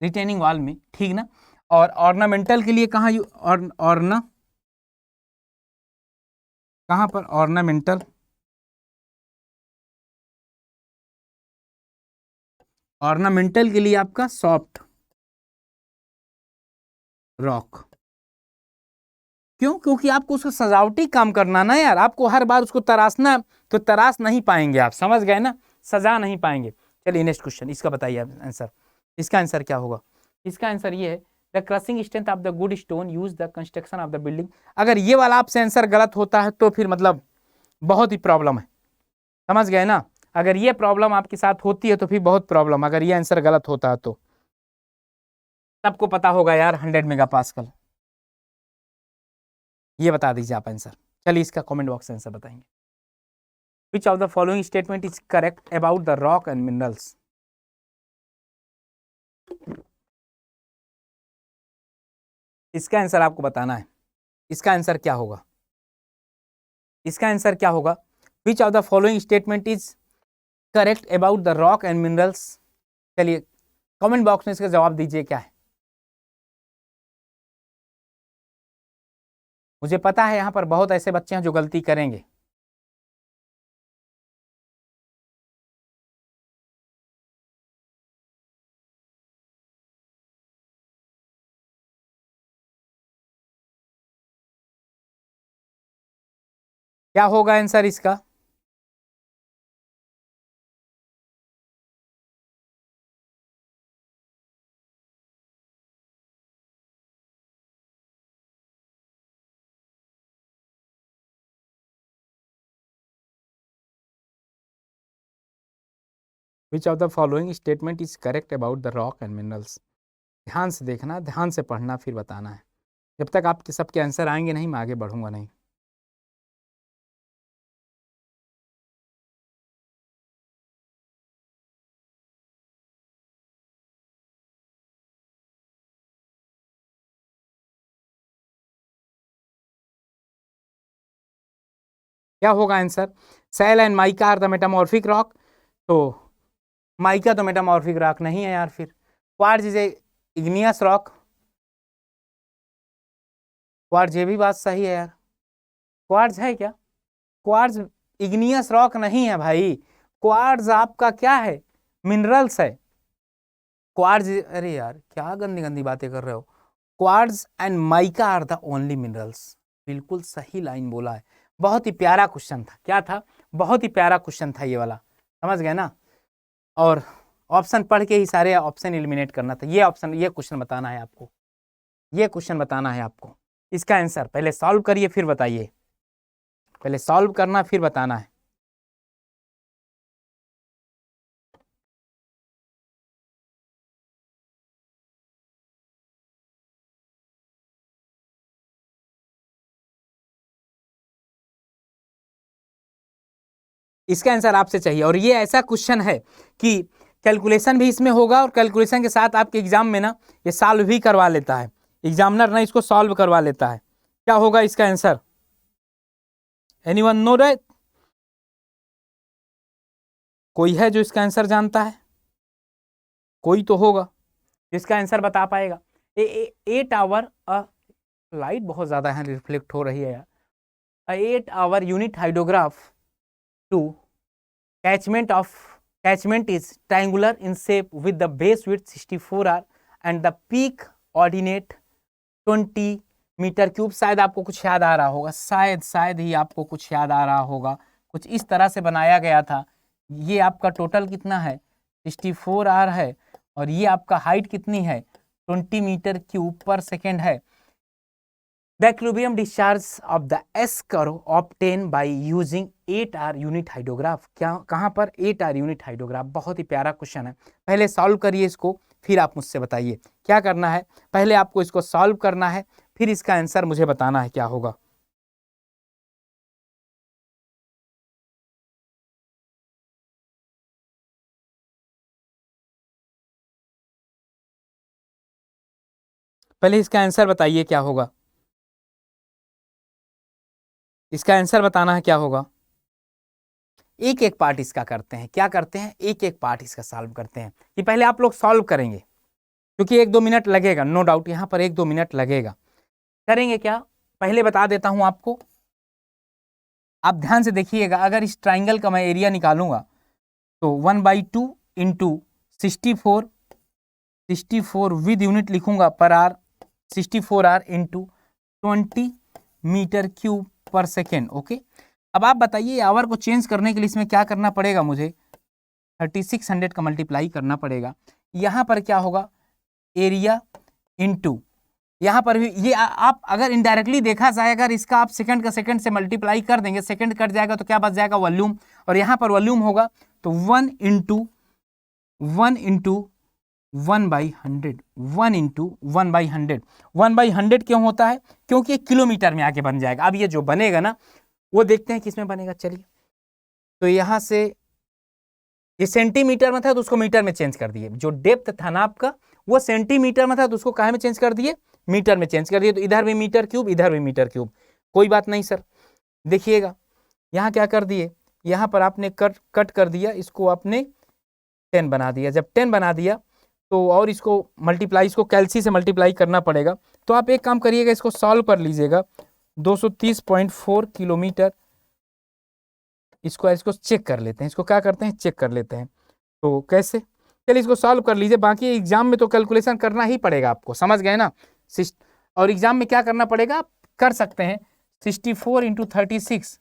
रिटेनिंग वॉल में, ठीक ना? और ऑर्नामेंटल के लिए कहां ऑर्ना, कहां पर? ऑर्नामेंटल, ऑर्नामेंटल के लिए आपका सॉफ्ट रॉक। क्यों? क्योंकि आपको उसका सजावटी काम करना ना यार, आपको हर बार उसको तराशना, तो तराश नहीं पाएंगे आप, समझ गए ना? सजा नहीं पाएंगे। चलिए नेक्स्ट क्वेश्चन, इसका बताइए आप आंसर, इसका आंसर क्या होगा? इसका आंसर ये है, the crushing strength of the good stone use the construction of the building. अगर ये वाला आपसे आंसर गलत होता है तो फिर मतलब बहुत ही प्रॉब्लम है, समझ गए ना? अगर ये प्रॉब्लम आपके साथ होती है तो फिर बहुत प्रॉब्लम, अगर ये आंसर गलत होता है तो। सबको पता होगा यार 100 मेगा पास्कल, ये बता दीजिए आप आंसर। चलिए इसका कमेंट बॉक्स में आंसर बताएंगे। विच of the following statement is correct about the rock and minerals? इसका आंसर आपको बताना है, इसका आंसर क्या होगा? इसका आंसर क्या होगा? विच of the following statement is correct about the rock and minerals? चलिए कमेंट बॉक्स में इसका जवाब दीजिए क्या है। मुझे पता है यहां पर बहुत ऐसे बच्चे हैं जो गलती करेंगे। क्या होगा आंसर इसका? विच of the following statement is correct about the rock and minerals? ध्यान से देखना, ध्यान से पढ़ना, फिर बताना है। जब तक आपके सबके आंसर आएंगे नहीं मैं आगे बढ़ूंगा नहीं। क्या होगा answer? Shale and mica are the metamorphic rock. तो माइका तो मेटामॉर्फिक रॉक नहीं है यार। फिर quartz is a igneous rock. Quartz, ये भी बात सही है यार। क्वार्ट्ज है क्या? क्वार्ट्ज इग्नियस रॉक नहीं है भाई। क्वार्ट्ज आपका क्या है? मिनरल्स है। क्वार्ट्ज, अरे यार क्या गंदी गंदी बातें कर रहे हो। Quartz and mica are the only minerals. बिल्कुल सही लाइन बोला है। बहुत ही प्यारा क्वेश्चन था। क्या था? बहुत ही प्यारा क्वेश्चन था ये वाला। समझ गए ना? और ऑप्शन पढ़ के ही सारे ऑप्शन एलिमिनेट करना था। ये ऑप्शन, ये क्वेश्चन बताना है आपको। ये क्वेश्चन बताना है आपको। इसका आंसर पहले सॉल्व करिए फिर बताइए। पहले सॉल्व करना फिर बताना है। इसका आंसर आपसे चाहिए। और ये ऐसा क्वेश्चन है कि कैलकुलेशन भी इसमें होगा और कैलकुलेशन के साथ आपके एग्जाम में ना ये सॉल्व भी करवा लेता है एग्जामिनर, ना इसको सॉल्व करवा लेता है। क्या होगा इसका आंसर? Anyone know that? कोई है जो इसका आंसर जानता है? कोई तो होगा जिसका आंसर बता पाएगा। 8 आवर लाइट बहुत ज्यादा है, रिफ्लेक्ट हो रही है यार। 8 hour unit hydrograph to catchment is triangular in shape with the base width 64 r and the peak ordinate 20 meter cube. शायद आपको कुछ याद आ रहा होगा, शायद ही आपको कुछ याद आ रहा होगा। कुछ इस तरह से बनाया गया था। ये आपका टोटल कितना है? 64 r है और ये आपका हाइट कितनी है? 20 मीटर क्यूब पर सेकेंड है। The equilibrium discharge of the S curve obtained by using 8R unit hydrograph. क्या, कहां पर? 8R unit hydrograph. बहुत ही प्यारा क्वेश्चन है। पहले सॉल्व करिए इसको, फिर आप मुझसे बताइए क्या करना है। पहले आपको इसको सॉल्व करना है, फिर इसका आंसर मुझे बताना है क्या होगा। पहले इसका आंसर बताइए क्या होगा। इसका आंसर बताना है क्या होगा। एक एक पार्ट इसका करते हैं। क्या करते हैं? एक एक पार्ट इसका सॉल्व करते हैं। कि पहले आप लोग सॉल्व करेंगे क्योंकि 1-2 मिनट लगेगा, नो डाउट यहाँ पर 1-2 मिनट लगेगा। करेंगे क्या? पहले बता देता हूं आपको, आप ध्यान से देखिएगा। अगर इस ट्राइंगल का मैं एरिया निकालूंगा तो 1/2 इंटू 64 विद यूनिट लिखूंगा पर R, 64R into 20 meter cube पर सेकेंड। ओके, अब आप बताइए आवर को चेंज करने के लिए इसमें क्या करना पड़ेगा? मुझे 3600 का मल्टीप्लाई करना पड़ेगा। यहाँ पर क्या होगा? एरिया इंटू, यहाँ पर भी ये आप अगर इनडायरेक्टली देखा जाए, अगर इसका आप सेकंड का सेकंड से मल्टीप्लाई कर देंगे, सेकंड कट जाएगा तो क्या बच जाएगा? वॉल्यूम। और यहाँ पर वॉल्यूम होगा तो 1 इंटू 1/100, 1 इंटू 1/100। 1/100 क्यों होता है? क्योंकि किलोमीटर में आके बन जाएगा। अब ये जो बनेगा ना वो देखते हैं किसमें बनेगा। चलिए, तो यहाँ से ये सेंटीमीटर में था तो उसको मीटर में चेंज कर दिए। जो डेप्थ था ना आपका वो सेंटीमीटर में था तो उसको काहे में चेंज कर दिए? मीटर में चेंज कर दिए। तो इधर भी मीटर क्यूब, इधर भी मीटर क्यूब। कोई बात नहीं सर। देखिएगा यहाँ क्या कर दिए, यहाँ पर आपने कट कर दिया, इसको आपने 10 बना दिया। जब 10 बना दिया तो और इसको मल्टीप्लाई, इसको कैल्सी से मल्टीप्लाई करना पड़ेगा। तो आप एक काम करिएगा, इसको सॉल्व कर लीजिएगा। 230.4 किलोमीटर। इसको चेक कर लेते हैं। इसको क्या करते हैं? चेक कर लेते हैं। तो कैसे? चलिए इसको सॉल्व कर लीजिए। बाकी एग्जाम में तो कैलकुलेशन करना ही पड़ेगा आपको, समझ गए ना? और एग्जाम में क्या करना पड़ेगा आप कर सकते हैं। 64 इंटू 36,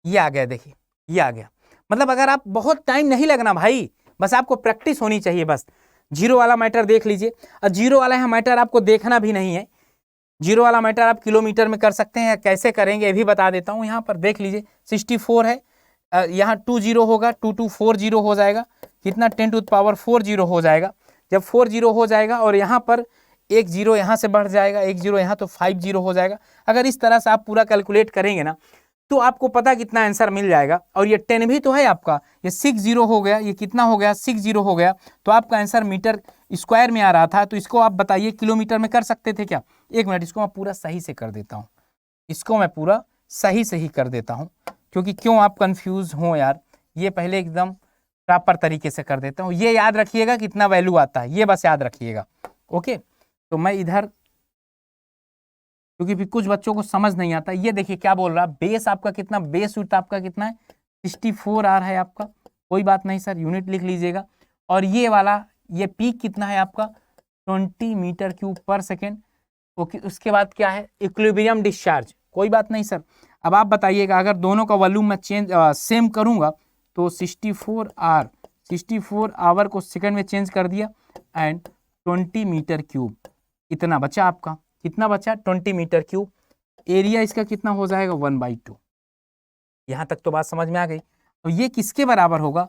ये आ गया। देखिए ये आ गया। मतलब अगर आप, बहुत टाइम नहीं लगना भाई, बस आपको प्रैक्टिस होनी चाहिए। बस जीरो वाला मैटर देख लीजिए। और जीरो वाला है मैटर आपको देखना भी नहीं है। जीरो वाला मैटर आप किलोमीटर में कर सकते हैं। कैसे करेंगे ये भी बता देता हूँ। यहाँ पर देख लीजिए 64 है, यहाँ 2 0 होगा, 2 2 4 0 हो जाएगा। कितना? 10⁴ 0 हो जाएगा। जब 4 0 हो जाएगा और यहाँ पर 1 0 यहाँ से बढ़ जाएगा, 1 0 यहाँ, तो 5 0 हो जाएगा। अगर इस तरह से आप पूरा कैलकुलेट करेंगे ना तो आपको पता कितना आंसर मिल जाएगा। और ये 10 भी तो है आपका, ये 60 हो गया, ये कितना हो गया 60 हो गया, तो आपका आंसर मीटर स्क्वायर में आ रहा था। तो इसको आप बताइए किलोमीटर में कर सकते थे क्या? एक मिनट, इसको मैं पूरा सही से कर देता हूँ, इसको मैं पूरा सही कर देता हूँ, क्योंकि क्यों आप कंफ्यूज हो यार, ये पहले एकदम प्रॉपर तरीके से कर देता हूँ। ये याद रखिएगा कितना वैल्यू आता है, ये बस याद रखिएगा। ओके, तो मैं इधर, क्योंकि फिर कुछ बच्चों को समझ नहीं आता। ये देखिए क्या बोल रहा, बेस आपका कितना, बेस विड्थ आपका कितना है 64 आ रहा है आपका, कोई बात नहीं सर, यूनिट लिख लीजिएगा। और ये वाला, ये पीक कितना है आपका 20 मीटर क्यूब पर सेकेंड। ओके, उसके बाद क्या है इक्विलिब्रियम डिस्चार्ज, कोई बात नहीं सर। अब आप बताइएगा अगर दोनों का वॉल्यूम मैं चेंज सेम करूंगा तो 64 आवर को सेकंड में चेंज कर दिया एंड 20 मीटर क्यूब, इतना बचा आपका, कितना बचा 20 मीटर क्यूब। एरिया इसका कितना हो जाएगा 1/2। यहां तक तो बात समझ में आ गई। तो ये किसके बराबर होगा,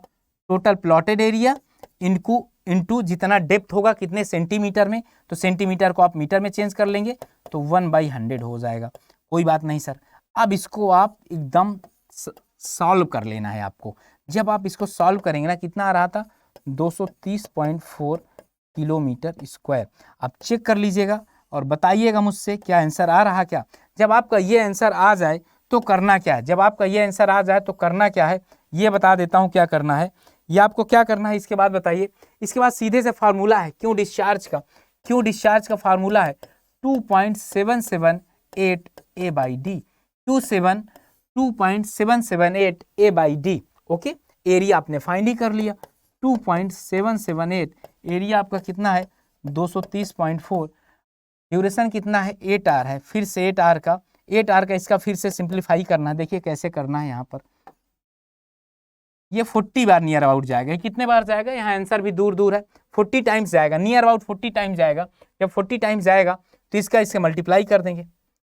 टोटल प्लॉटेड एरिया इनटू जितना डेप्थ होगा कितने सेंटीमीटर में, तो सेंटीमीटर को आप मीटर में चेंज कर लेंगे तो 1/100 हो जाएगा। कोई बात नहीं सर। अब इसको आप एकदम सॉल्व कर लेना है आपको। जब आप इसको सॉल्व करेंगे ना, कितना आ रहा था 230.4 किलोमीटर स्क्वायर। आप चेक कर लीजिएगा और बताइएगा मुझसे क्या आंसर आ रहा क्या। जब आपका ये आंसर आ जाए तो करना क्या है, जब आपका ये आंसर आ जाए तो करना क्या है, ये बता देता हूँ क्या करना है। ये आपको क्या करना है इसके बाद बताइए। इसके बाद सीधे से फार्मूला है क्यों डिस्चार्ज का फार्मूला है 2.778 A/D, 2.778 A/D। ओके, एरिया आपने फाइंड ही कर लिया 2.778, एरिया आपका कितना है 230.4, ड्यूरेशन कितना है 8 आवर है। फिर से 8 आवर का इसका फिर से सिंप्लीफाई करना है। देखिए कैसे करना है, यहाँ पर ये 40 बार नियर अबाउट जाएगा। कितने बार जाएगा, यहाँ आंसर भी दूर है, 40 टाइम्स जाएगा, नियर अबाउट 40 टाइम्स जाएगा। जब 40 टाइम्स जाएगा तो इसका इससे मल्टीप्लाई कर देंगे,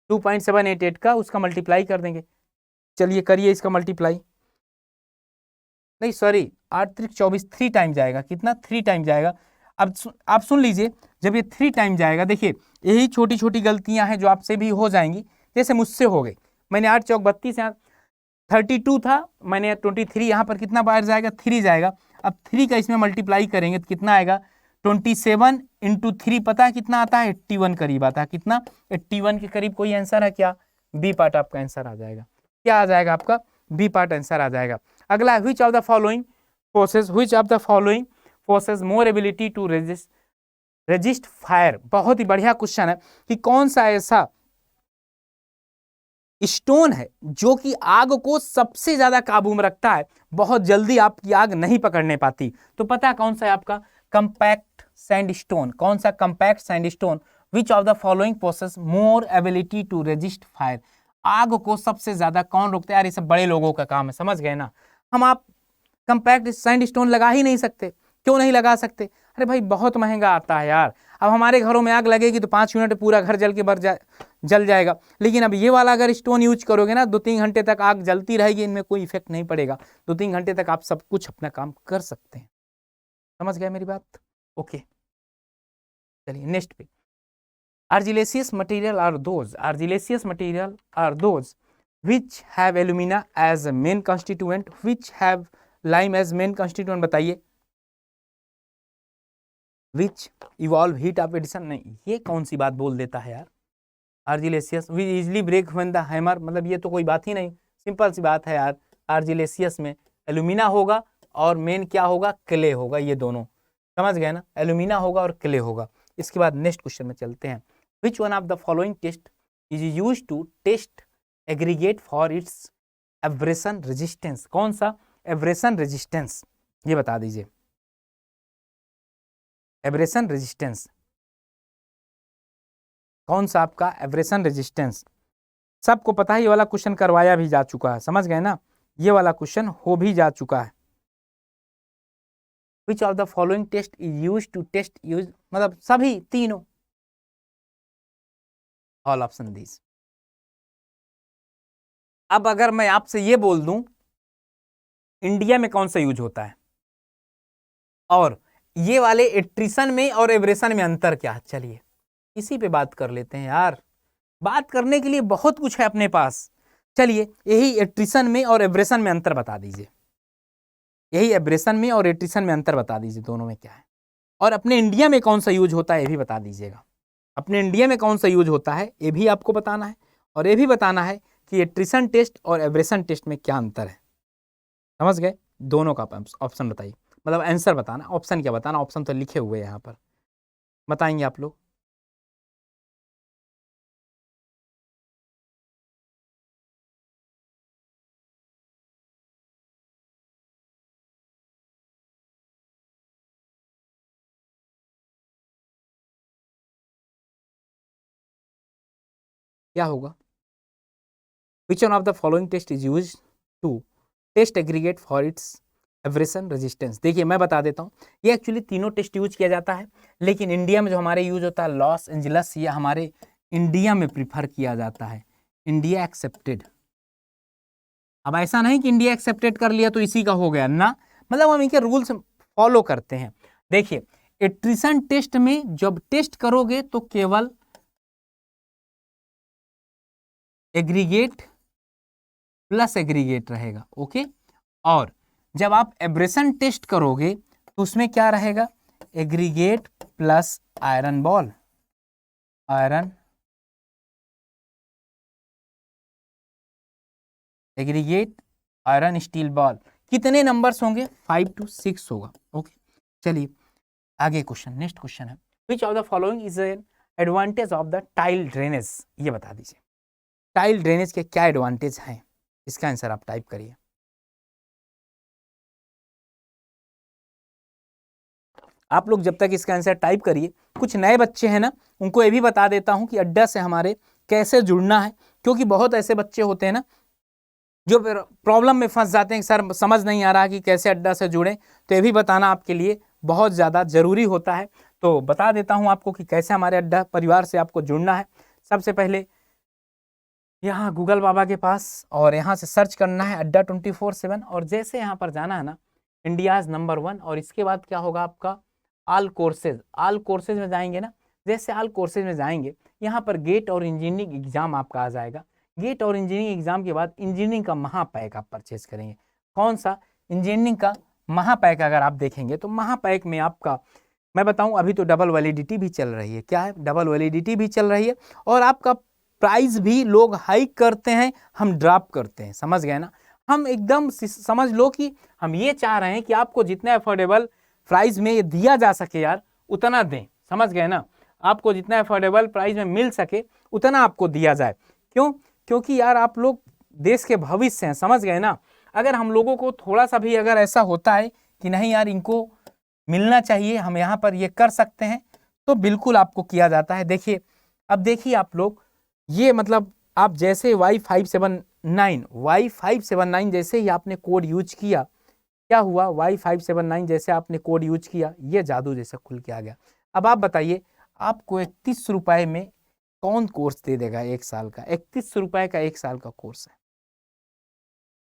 2.788 का उसका मल्टीप्लाई कर देंगे। चलिए करिए इसका मल्टीप्लाई, नहीं सॉरी 8 3 24, 3 टाइम जाएगा। कितना 3 टाइम जाएगा। अब आप सुन लीजिए, जब ये 3 टाइम जाएगा, देखिए यही छोटी छोटी गलतियां हैं जो आपसे भी हो जाएंगी, जैसे मुझसे हो गई। मैंने 8 चौक 32 यहाँ 32 था, मैंने 23, यहाँ पर कितना बाहर जाएगा 3 जाएगा। अब 3 का इसमें मल्टीप्लाई करेंगे तो कितना आएगा 27 × 3 पता है कितना आता है 81 करीब आता है। कितना 81 के करीब। कोई आंसर है क्या, बी पार्ट आपका आंसर आ जाएगा। क्या आ जाएगा आपका, बी पार्ट आंसर आ जाएगा। अगला, which of the following forces more ability to resist fire. बहुत ही बढ़िया क्वेश्चन है कि कौन सा ऐसा स्टोन है जो कि आग को सबसे ज्यादा काबू में रखता है, बहुत जल्दी आपकी आग नहीं पकड़ने पाती। तो पता कौन सा है आपका, कंपैक्ट सैंडस्टोन। कौन सा, compact sandstone. Which of the following possess more ability to resist fire. आग को सबसे ज्यादा कौन रोकता है, यार ये सब बड़े लोगों का काम है, समझ गए ना। हम आप कंपैक्ट सैंडस्टोन लगा ही नहीं सकते। क्यों नहीं लगा सकते, अरे भाई बहुत महंगा आता है यार। अब हमारे घरों में आग लगेगी तो 5 मिनट पूरा घर जल के जल जाएगा। लेकिन अब ये वाला अगर स्टोन यूज करोगे ना, 2-3 घंटे तक आग जलती रहेगी, इनमें कोई इफेक्ट नहीं पड़ेगा। 2-3 घंटे तक आप सब कुछ अपना काम कर सकते हैं। समझ गए मेरी बात, ओके। चलिए नेक्स्ट पे, argillaceous material are those which have alumina as a main constituent, which have lime as main constituent। बताइए, which evolve heat of addition। नहीं, ये कौन सी बात बोल देता है यार, argillaceous which easily break when the hammer, मतलब ये तो कोई बात ही नहीं, सिंपल सी बात है यार। argillaceous में एल्यूमिना होगा और मेन क्या होगा, क्ले होगा, ये दोनों समझ गए ना, एल्यूमिना होगा और क्ले होगा। इसके बाद नेक्स्ट क्वेश्चन में चलते हैं। Which one of the following test is used to test aggregate for its abrasion resistance। कौन सा, एब्रेशन रेजिस्टेंस, ये बता दीजिए। एब्रेशन रेजिस्टेंस कौन सा आपका, एब्रेशन रेजिस्टेंस। सबको पता है, ये वाला क्वेश्चन करवाया भी जा चुका है, समझ गए ना, ये वाला क्वेश्चन हो भी जा चुका है। Which of the following test is used to test use, मतलब सभी तीनों, ऑल ऑप्शन दीज। अब अगर मैं आपसे ये बोल दूं इंडिया में कौन सा यूज होता है, और ये वाले एट्रिशन में और एब्रेशन में अंतर क्या है, चलिए इसी पे बात कर लेते हैं यार। बात करने के लिए बहुत कुछ है अपने पास। चलिए यही एट्रिशन में और एब्रेशन में अंतर बता दीजिए, यही एब्रेशन में और एट्रिशन में अंतर बता दीजिए, दोनों में क्या है, और अपने इंडिया में कौन सा यूज होता है ये भी बता दीजिएगा। अपने इंडिया में कौन सा यूज होता है ये भी आपको बताना है, और ये भी बताना है कि एट्रिशन टेस्ट और एब्रेशन टेस्ट में क्या अंतर है। समझ गए? दोनों का ऑप्शन बताइए, मतलब आंसर बताना, ऑप्शन क्या बताना, ऑप्शन तो लिखे हुए हैं यहाँ पर, बताएंगे आप लोग। क्या होगा? Which one of the following test is used to test aggregate for its abrasion resistance? देखिए मैं बता देता हूँ, ये एक्चुअली तीनों टेस्ट यूज किया जाता है, लेकिन इंडिया में जो हमारे यूज होता है लॉस एंजलस, ये हमारे इंडिया में प्रीफर किया जाता है, इंडिया एक्सेप्टेड। अब ऐसा नहीं कि इंडिया एक्सेप्टेड कर लिया तो इसी का हो गया ना, मतलब हम इनके रूल्स फॉलो करते हैं। देखिए एट्रिशन टेस्ट में जब टेस्ट करोगे तो केवल एग्रीगेट प्लस एग्रीगेट रहेगा, ओके। और जब आप एब्रेशन टेस्ट करोगे तो उसमें क्या रहेगा? Aggregate plus iron ball, iron aggregate iron steel ball. कितने नंबर्स होंगे? 5 to 6 होगा, ओके। चलिए आगे क्वेश्चन, नेक्स्ट क्वेश्चन है, which of the following is an advantage of the tile drainage? ये बता दीजिए टाइल ड्रेनेज के क्या एडवांटेज हैं, इसका आंसर आप टाइप करिए। आप लोग जब तक इसका आंसर टाइप करिए, कुछ नए बच्चे हैं ना, उनको ये भी बता देता हूं कि अड्डा से हमारे कैसे जुड़ना है, क्योंकि बहुत ऐसे बच्चे होते हैं ना जो प्रॉब्लम में फंस जाते हैं, सर समझ नहीं आ रहा कि कैसे अड्डा से जुड़ें, तो ये भी बताना आपके लिए बहुत ज़्यादा ज़रूरी होता है। तो बता देता हूं आपको कि कैसे हमारे अड्डा परिवार से आपको जुड़ना है। सबसे पहले यहाँ गूगल बाबा के पास, और यहाँ से सर्च करना है अड्डा 24/7, और जैसे यहाँ पर जाना है ना इंडियाज़ नंबर 1, और इसके बाद क्या होगा आपका ऑल कोर्सेज, ऑल कोर्सेज में जाएंगे ना, जैसे ऑल कोर्सेज में जाएंगे यहाँ पर गेट और इंजीनियरिंग एग्जाम आपका आ जाएगा। गेट और इंजीनियरिंग एग्जाम के बाद इंजीनियरिंग का महापैक आप परचेज करेंगे। कौन सा? इंजीनियरिंग का महापैक। अगर आप देखेंगे तो महापैक में आपका, मैं बताऊं अभी तो डबल वैलिडिटी भी चल रही है। क्या है? डबल वैलिडिटी भी चल रही है, और आपका प्राइस भी लोग हाइक करते हैं, हम ड्रॉप करते हैं। समझ गए ना? हम एकदम समझ लो कि हम ये चाह रहे हैं कि आपको जितना अफोर्डेबल प्राइस में ये दिया जा सके यार उतना दें। समझ गए ना? आपको जितना अफोर्डेबल प्राइस में मिल सके उतना आपको दिया जाए। क्यों? क्योंकि यार आप लोग देश के भविष्य हैं। समझ गए ना? अगर हम लोगों को थोड़ा सा भी अगर ऐसा होता है कि नहीं यार इनको मिलना चाहिए, हम यहाँ पर ये कर सकते हैं, तो बिल्कुल आपको किया जाता है। देखिए अब देखिए आप लोग, ये मतलब आप जैसे Y579 जैसे ही आपने कोड यूज किया, क्या हुआ? Y579 जैसे आपने कोड यूज किया, ये जादू जैसा खुल के आ गया। अब आप बताइए आपको 31 रुपए में कौन कोर्स दे देगा? 1 साल का 31 रुपए का 1 साल का कोर्स है।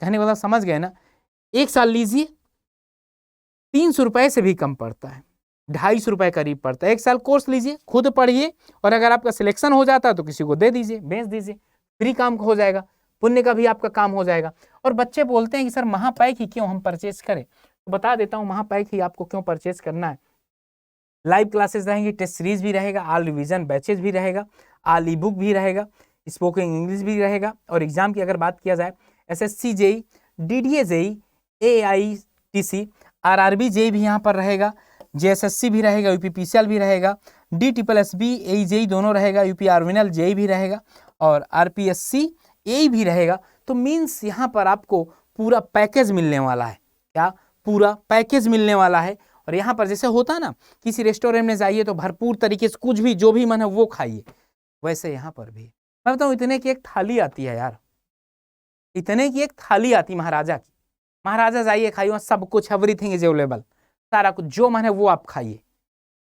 कहने वाला समझ गए ना? 1 साल लीजिए, 300 रुपए से भी कम पड़ता है, 250 रुपए करीब पड़ता है। 1 साल कोर्स लीजिए, खुद पढ़िए, और अगर आपका सिलेक्शन हो जाता है तो किसी को दे दीजिए, बेच दीजिए, फ्री काम हो जाएगा, पुण्य का भी आपका काम हो जाएगा। और बच्चे बोलते हैं कि सर महापैक ही क्यों हम परचेज करें? तो बता देता हूँ महापैक ही आपको क्यों परचेज करना है। लाइव क्लासेस रहेंगी, टेस्ट सीरीज भी रहेगा, ऑल रिवीजन बैचेज भी रहेगा, ऑल ई बुक भी रहेगा, स्पोकन इंग्लिश भी रहेगा। और एग्जाम की अगर बात किया जाए SSC JE, DDA JE, AITC, RRB JE भी यहाँ पर रहेगा, JSSC भी रहेगा, UPPCL भी रहेगा, DSSB AIJEE दोनों रहेगा, UP आर्मिनल जेई भी रहेगा, और RPSC AE भी रहेगा। तो मीन्स यहाँ पर आपको पूरा पैकेज मिलने वाला है। क्या? पूरा पैकेज मिलने वाला है। और यहाँ पर जैसे होता है ना, किसी रेस्टोरेंट में जाइए तो भरपूर तरीके से कुछ भी जो भी मन है वो खाइए, वैसे यहाँ पर भी मैं बताऊँ इतने की एक थाली आती है यार, इतने की एक थाली आती महाराजा की। महाराजा जाइए खाइए, वहाँ सब कुछ, एवरीथिंग इज अवेलेबल, सारा कुछ जो मन है वो आप खाइए,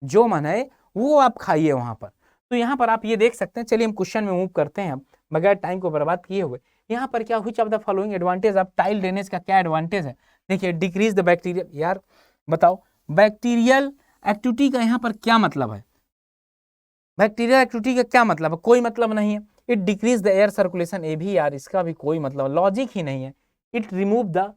जो मन है वो आप खाइए वहाँ पर। तो यहाँ पर आप ये देख सकते हैं। चलिए हम क्वेश्चन में मूव करते हैं अब, बगैर टाइम को बर्बाद किए हुए। यहाँ पर क्या, which of the following advantage of tile drainage का क्या एडवांटेज है? देखिए डिक्रीज द बैक्टीरियल, यार बताओ बैक्टीरियल एक्टिविटी का यहाँ पर क्या मतलब है? बैक्टीरियल एक्टिविटी का क्या मतलब है? कोई मतलब नहीं है। It decrease the air circulation, ये भी यार इसका भी कोई मतलब लॉजिक ही नहीं है। It remove the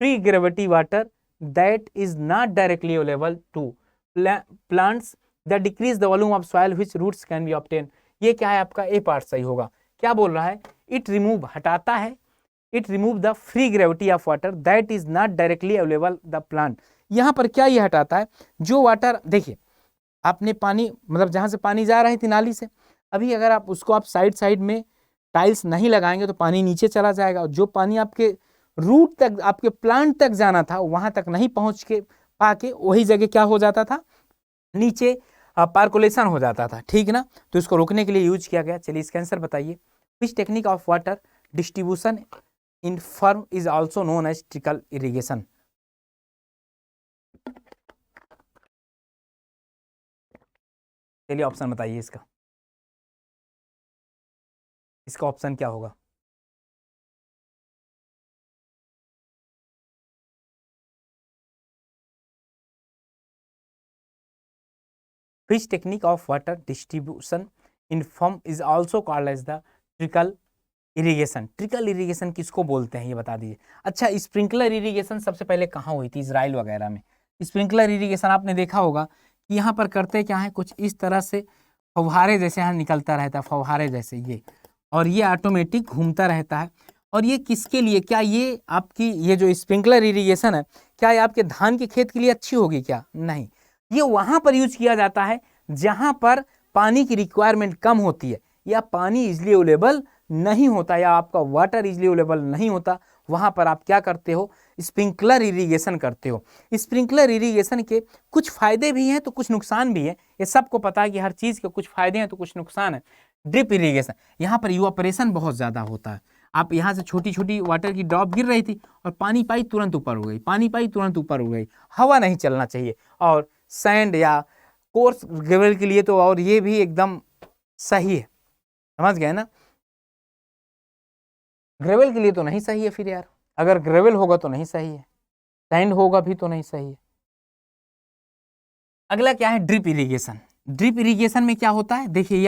free gravity water that is not directly available to plants that decrease the volume of soil which roots can be obtain. ये क्या है आपका, ए पार्ट सही होगा। क्या बोल रहा है, इट रिमूव हटाता है, it remove the free gravity of water that is not directly available the plant. यहाँ पर क्या ये हटाता है, जो वाटर, देखिए आपने पानी मतलब जहाँ से पानी जा रही थी नाली से, अभी अगर आप उसको आप साइड साइड में टाइल्स नहीं लगाएंगे तो पानी नीचे चला जाएगा, और जो पानी आपके रूट तक आपके प्लांट तक जाना था वहां तक नहीं पहुंच के पाके वही जगह क्या हो जाता था, नीचे पार्कुलेशन हो जाता था, ठीक ना। तो इसको रोकने के लिए यूज किया गया। चलिए इसका आंसर बताइए, which technique of water distribution in farm is also known as trickle irrigation. चलिए ऑप्शन बताइए इसका, इसका ऑप्शन क्या होगा। Which technique of water distribution in farm is also called as the trickle irrigation. Trickle irrigation किसको बोलते हैं ये बता दीजिए। अच्छा, स्प्रिंकलर इरीगेशन सबसे पहले कहाँ हुई थी, इजराइल वगैरह में। स्प्रिंकलर इरीगेशन आपने देखा होगा कि यहाँ पर करते क्या है, कुछ इस तरह से फव्वारे जैसे यहाँ निकलता रहता है, फव्वारे जैसे ये, और ये ऑटोमेटिक घूमता रहता है। और ये किसके लिए, क्या ये आपकी ये जो स्प्रिंकलर इरीगेशन है, क्या ये आपके धान के खेत के लिए अच्छी होगी, क्या नहीं। ये वहां पर यूज किया जाता है जहां पर पानी की रिक्वायरमेंट कम होती है, या पानी इजिली अवेलेबल नहीं होता, या आपका वाटर इजिली अवेलेबल नहीं होता, वहां पर आप क्या करते हो, स्प्रिंकलर इरीगेशन करते हो। स्प्रिंकलर इरीगेशन के कुछ फायदे भी हैं तो कुछ नुकसान भी है, ये सबको पता है कि हर चीज के कुछ फायदे हैं तो कुछ नुकसान है। ड्रिप इरीगेशन, यहाँ पर इवापोरेशन बहुत ज्यादा होता है। आप यहाँ से छोटी छोटी वाटर की ड्रॉप गिर रही थी और पानी पाई तुरंत ऊपर हो गई, पानी पाई तुरंत ऊपर हो गई, हवा नहीं चलना चाहिए। और सैंड या कोर्स ग्रेवल के लिए तो और ये भी एकदम सही है, समझ गए ना। ग्रेवल के लिए तो नहीं सही है फिर यार, अगर ग्रेवल होगा तो नहीं सही है, सैंड होगा भी तो नहीं सही है। अगला क्या है, ड्रिप इरिगेशन। ड्रिप इरिगेशन में क्या होता है, देखिए ये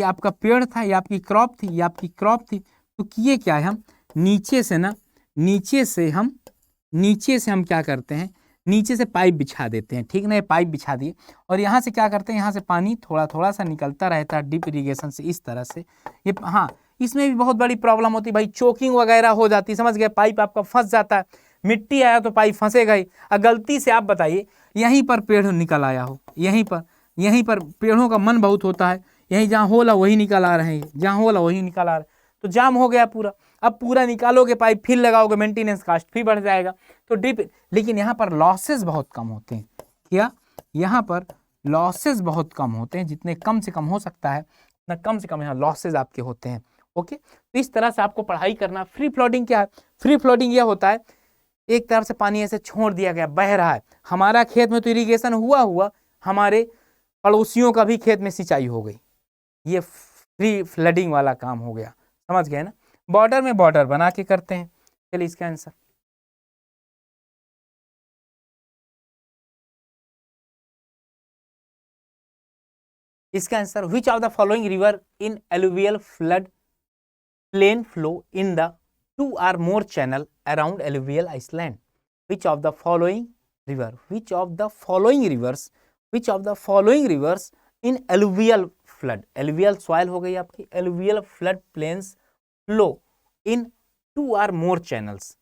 आपका पेड़ था, ये आपकी क्रॉप थी, ये आपकी क्रॉप थी, तो किए क्या है, हम नीचे से ना, नीचे से हम क्या करते हैं, नीचे से पाइप बिछा देते हैं, ठीक ना। ये पाइप बिछा दिए और यहाँ से क्या करते हैं, यहाँ से पानी थोड़ा थोड़ा सा निकलता रहता है ड्रिप इरिगेशन से, इस तरह से ये। हाँ, इसमें भी बहुत बड़ी प्रॉब्लम होती है भाई, चोकिंग वगैरह हो जाती है, समझ गए, पाइप आपका फंस जाता है, मिट्टी आया तो पाइप फंसेगा ही। गलती से आप बताइए यहीं पर पेड़ निकल आया हो, यहीं पर पेड़ों का मन बहुत होता है, यहीं जहाँ होला वही निकल आ रहे हैं, जहाँ होला वही निकल आ रहे हैं, तो जाम हो गया पूरा। अब पूरा निकालोगे पाइप, फिर लगाओगे, मेंटेनेंस कॉस्ट फिर बढ़ जाएगा। तो ड्रिप, लेकिन यहाँ पर लॉसेस बहुत कम होते हैं, क्या यहाँ पर लॉसेस बहुत कम होते हैं, जितने कम से कम हो सकता है उतना कम से कम यहाँ लॉसेस आपके होते हैं। ओके, तो इस तरह से आपको पढ़ाई करना। फ्री फ्लोटिंग क्या है, फ्री फ्लोटिंग यह होता है एक तरफ से पानी ऐसे छोड़ दिया गया, बह रहा है, हमारा खेत में तो इरिगेशन हुआ, हमारे पड़ोसियों का भी खेत में सिंचाई हो गई, ये फ्री फ्लडिंग वाला काम हो गया, समझ गए ना। बॉर्डर में बॉर्डर बना के करते हैं। चलिए इसका आंसर, इसका answer, which of the following river in alluvial flood plain flow in the 2 or more channel around alluvial island। which of the following rivers in alluvial flood, alluvial soil हो गई आपकी, alluvial flood plains flow in 2 or more channels,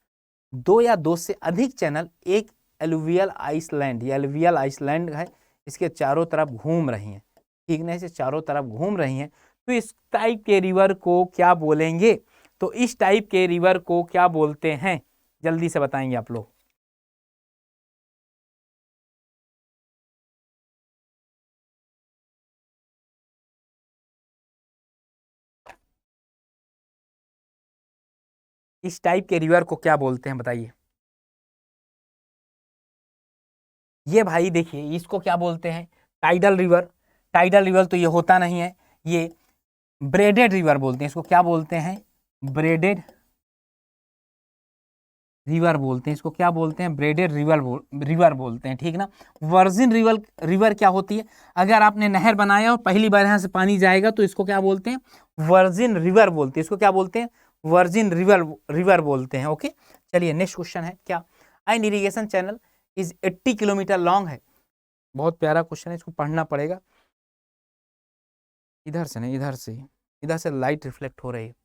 2 या 2 से अधिक channel एक alluvial Iceland, ये alluvial Iceland है, इसके चारों तरफ घूम रही हैं, ठीक ना, इसे चारों तरफ घूम रही हैं, तो इस टाइप के रिवर को क्या बोलेंगे, तो इस टाइप के रिवर को क्या बोलते हैं, जल्दी से बताएंगे आप लोग। इस टाइप के रिवर को क्या बोलते हैं बताइए। ये भाई देखिए इसको क्या बोलते हैं, टाइडल रिवर। टाइडल रिवर तो ये होता नहीं है, ये ब्रेडेड रिवर बोलते हैं, इसको क्या बोलते हैं, ब्रेडेड रिवर बोलते हैं इसको, क्या बोलते हैं, ब्रेडेड रिवर बोलते हैं, ठीक ना। वर्जिन रिवर क्या होती है, अगर आपने नहर बनाया और पहली बार यहाँ से पानी जाएगा तो इसको क्या बोलते हैं, वर्जिन रिवर बोलते हैं, इसको क्या बोलते हैं, वर्जिन रिवर बोलते हैं। ओके, चलिए नेक्स्ट क्वेश्चन है क्या, an irrigation channel is 80 kilometre long है। बहुत प्यारा क्वेश्चन है, इसको पढ़ना पड़ेगा। इधर से नहीं, इधर से लाइट रिफ्लेक्ट हो रही है।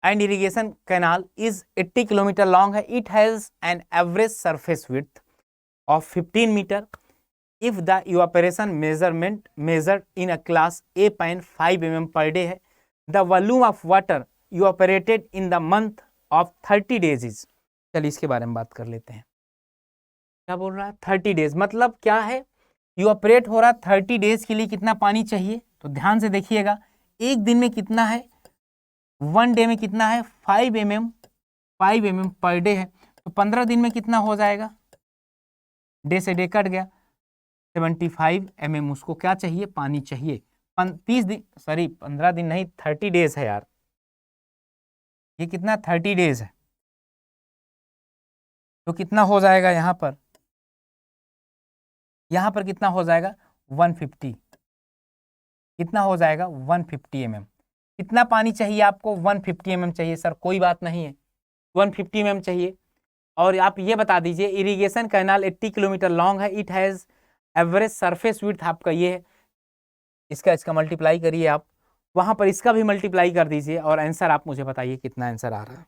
And irrigation canal is 80 kilometre long है। It has an average surface width of 15 metre if the evaporation measurement measured in a class 8.5 mm per day है। the volume of water evaporated in the month of 30 days is। चलिए इसके बारे में बात कर लेते हैं। क्या बोल रहा है, 30 डेज मतलब क्या है, इवापोरेट हो रहा है 30 डेज के लिए कितना पानी चाहिए, तो ध्यान से देखिएगा, एक दिन में कितना है, 1 डे में कितना है, 5 mm पर डे है, तो 15 दिन में कितना हो जाएगा, डे से डे कट गया, 75 mm उसको क्या चाहिए, पानी चाहिए। 30 दिन, सॉरी 15 दिन नहीं, 30 डेज है यार, ये कितना 30 डेज है, तो कितना हो जाएगा यहाँ पर कितना हो जाएगा 150, कितना हो जाएगा 150 mm। कितना पानी चाहिए आपको, 150 mm चाहिए सर, कोई बात नहीं है, 150 mm चाहिए। और आप ये बता दीजिए इरिगेशन कैनाल 80 किलोमीटर लॉन्ग है, it has average surface width आपका ये है, इसका मल्टीप्लाई करिए आप, वहां पर इसका भी मल्टीप्लाई कर दीजिए और आंसर आप मुझे बताइए कितना आंसर आ रहा है।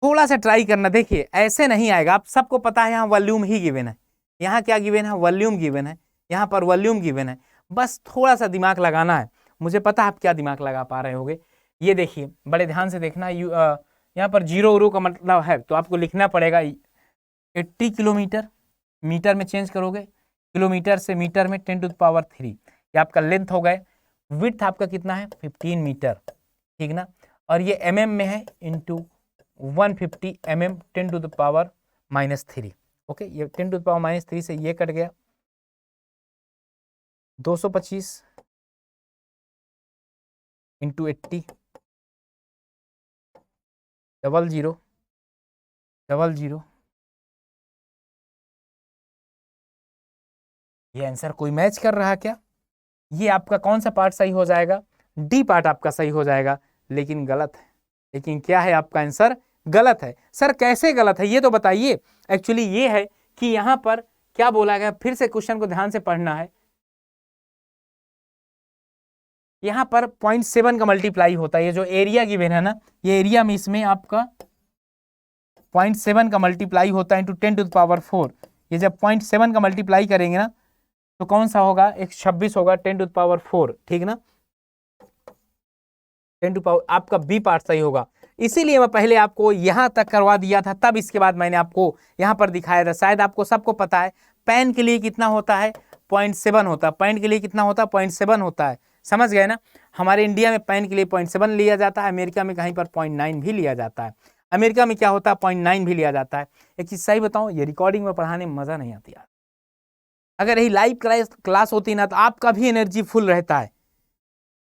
थोड़ा सा ट्राई करना, देखिए ऐसे नहीं आएगा, आप सबको पता है यहाँ वॉल्यूम ही गिवन है, यहाँ क्या गिवन है, वॉल्यूम गिवन है, यहाँ पर वॉल्यूम गिवन है, बस थोड़ा सा दिमाग लगाना है। मुझे पता है आप क्या दिमाग लगा पा रहे होगे, ये देखिए बड़े ध्यान से देखना, यहाँ पर जीरो उरो का मतलब है, तो आपको लिखना पड़ेगा 80 किलोमीटर, मीटर में चेंज करोगे, किलोमीटर से मीटर में 10⁻3, ये आपका लेंथ हो गए, विड्थ आपका कितना है 15 मीटर, ठीक ना, और ये mm में है इंटू 150 mm 10⁻³ ओके, ये 10⁻³ से ये कट गया 225 इंटू 80 0000। ये आंसर कोई मैच कर रहा क्या, ये आपका कौन सा पार्ट सही हो जाएगा, डी पार्ट आपका सही हो जाएगा, लेकिन गलत है। लेकिन क्या है, आपका आंसर गलत है। सर कैसे गलत है ये तो बताइए। एक्चुअली ये है कि यहां पर क्या बोला गया, फिर से क्वेश्चन को ध्यान से पढ़ना है, यहां पर 0.7 का मल्टीप्लाई होता है, ये जो एरिया गिवन है ना, ये एरिया में इसमें आपका 0.7 का मल्टीप्लाई होता है इंटू 10⁻⁴। ये जब 0.7 का मल्टीप्लाई करेंगे ना तो कौन सा होगा, 126 होगा 10⁻⁴, ठीक ना, 10⁻, आपका बी पार्ट सही होगा। इसीलिए मैं पहले आपको यहां तक करवा दिया था, तब इसके बाद मैंने आपको यहां पर दिखाया था। शायद आपको सबको पता है पेन के लिए कितना होता है, 0.7 होता है, पेन के लिए कितना होता है, 0.7 होता है, समझ गए ना। हमारे इंडिया में पेन के लिए 0.7 लिया जाता है, अमेरिका में कहीं पर 0.9 भी लिया जाता है, अमेरिका में क्या होता है 0.9 भी लिया जाता है। एक चीज सही बताऊं, ये रिकॉर्डिंग में पढ़ाने में मजा नहीं आती यार, अगर यही लाइव क्लास होती ना तो आपका भी एनर्जी फुल रहता है।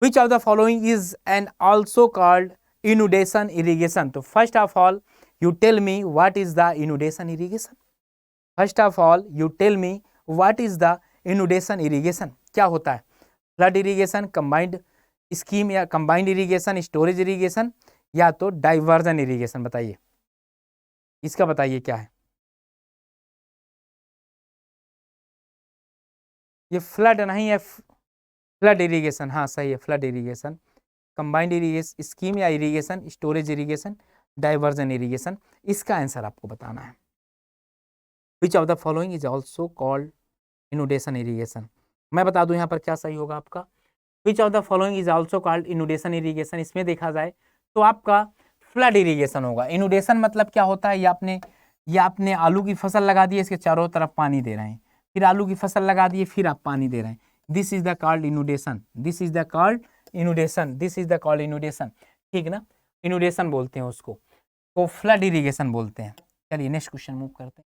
Which of the following is and also called inundation irrigation? तो first of all you tell me what is the inundation irrigation? First of all you tell me what is the inundation irrigation? क्या होता है, flood irrigation, combined scheme या combined irrigation, storage irrigation या तो diversion irrigation, बताइए इसका, बताइए क्या है। ये फ्लड नहीं है, फ्लड इरिगेशन, हाँ सही है, flood irrigation, combined irrigation scheme या irrigation, storage irrigation, diversion irrigation, इसका आंसर आपको बताना है। Which of the following is also called inundation irrigation, मैं बता दूं यहाँ पर क्या सही होगा आपका, which of the following is also called inundation irrigation, इसमें देखा जाए तो आपका फ्लड इरिगेशन होगा। इनुडेशन मतलब क्या होता है, ये आपने आलू की फसल लगा दी, इसके चारों तरफ पानी दे रहे हैं, फिर आलू की फसल लगा दिए, फिर आप पानी दे रहे हैं, this is the called inundation, this is the called inundation, this is the called inundation, ठीक ना, इनुडेशन बोलते हैं उसको, तो फ्लड इरिगेशन बोलते हैं। चलिए नेक्स्ट क्वेश्चन मूव करते हैं।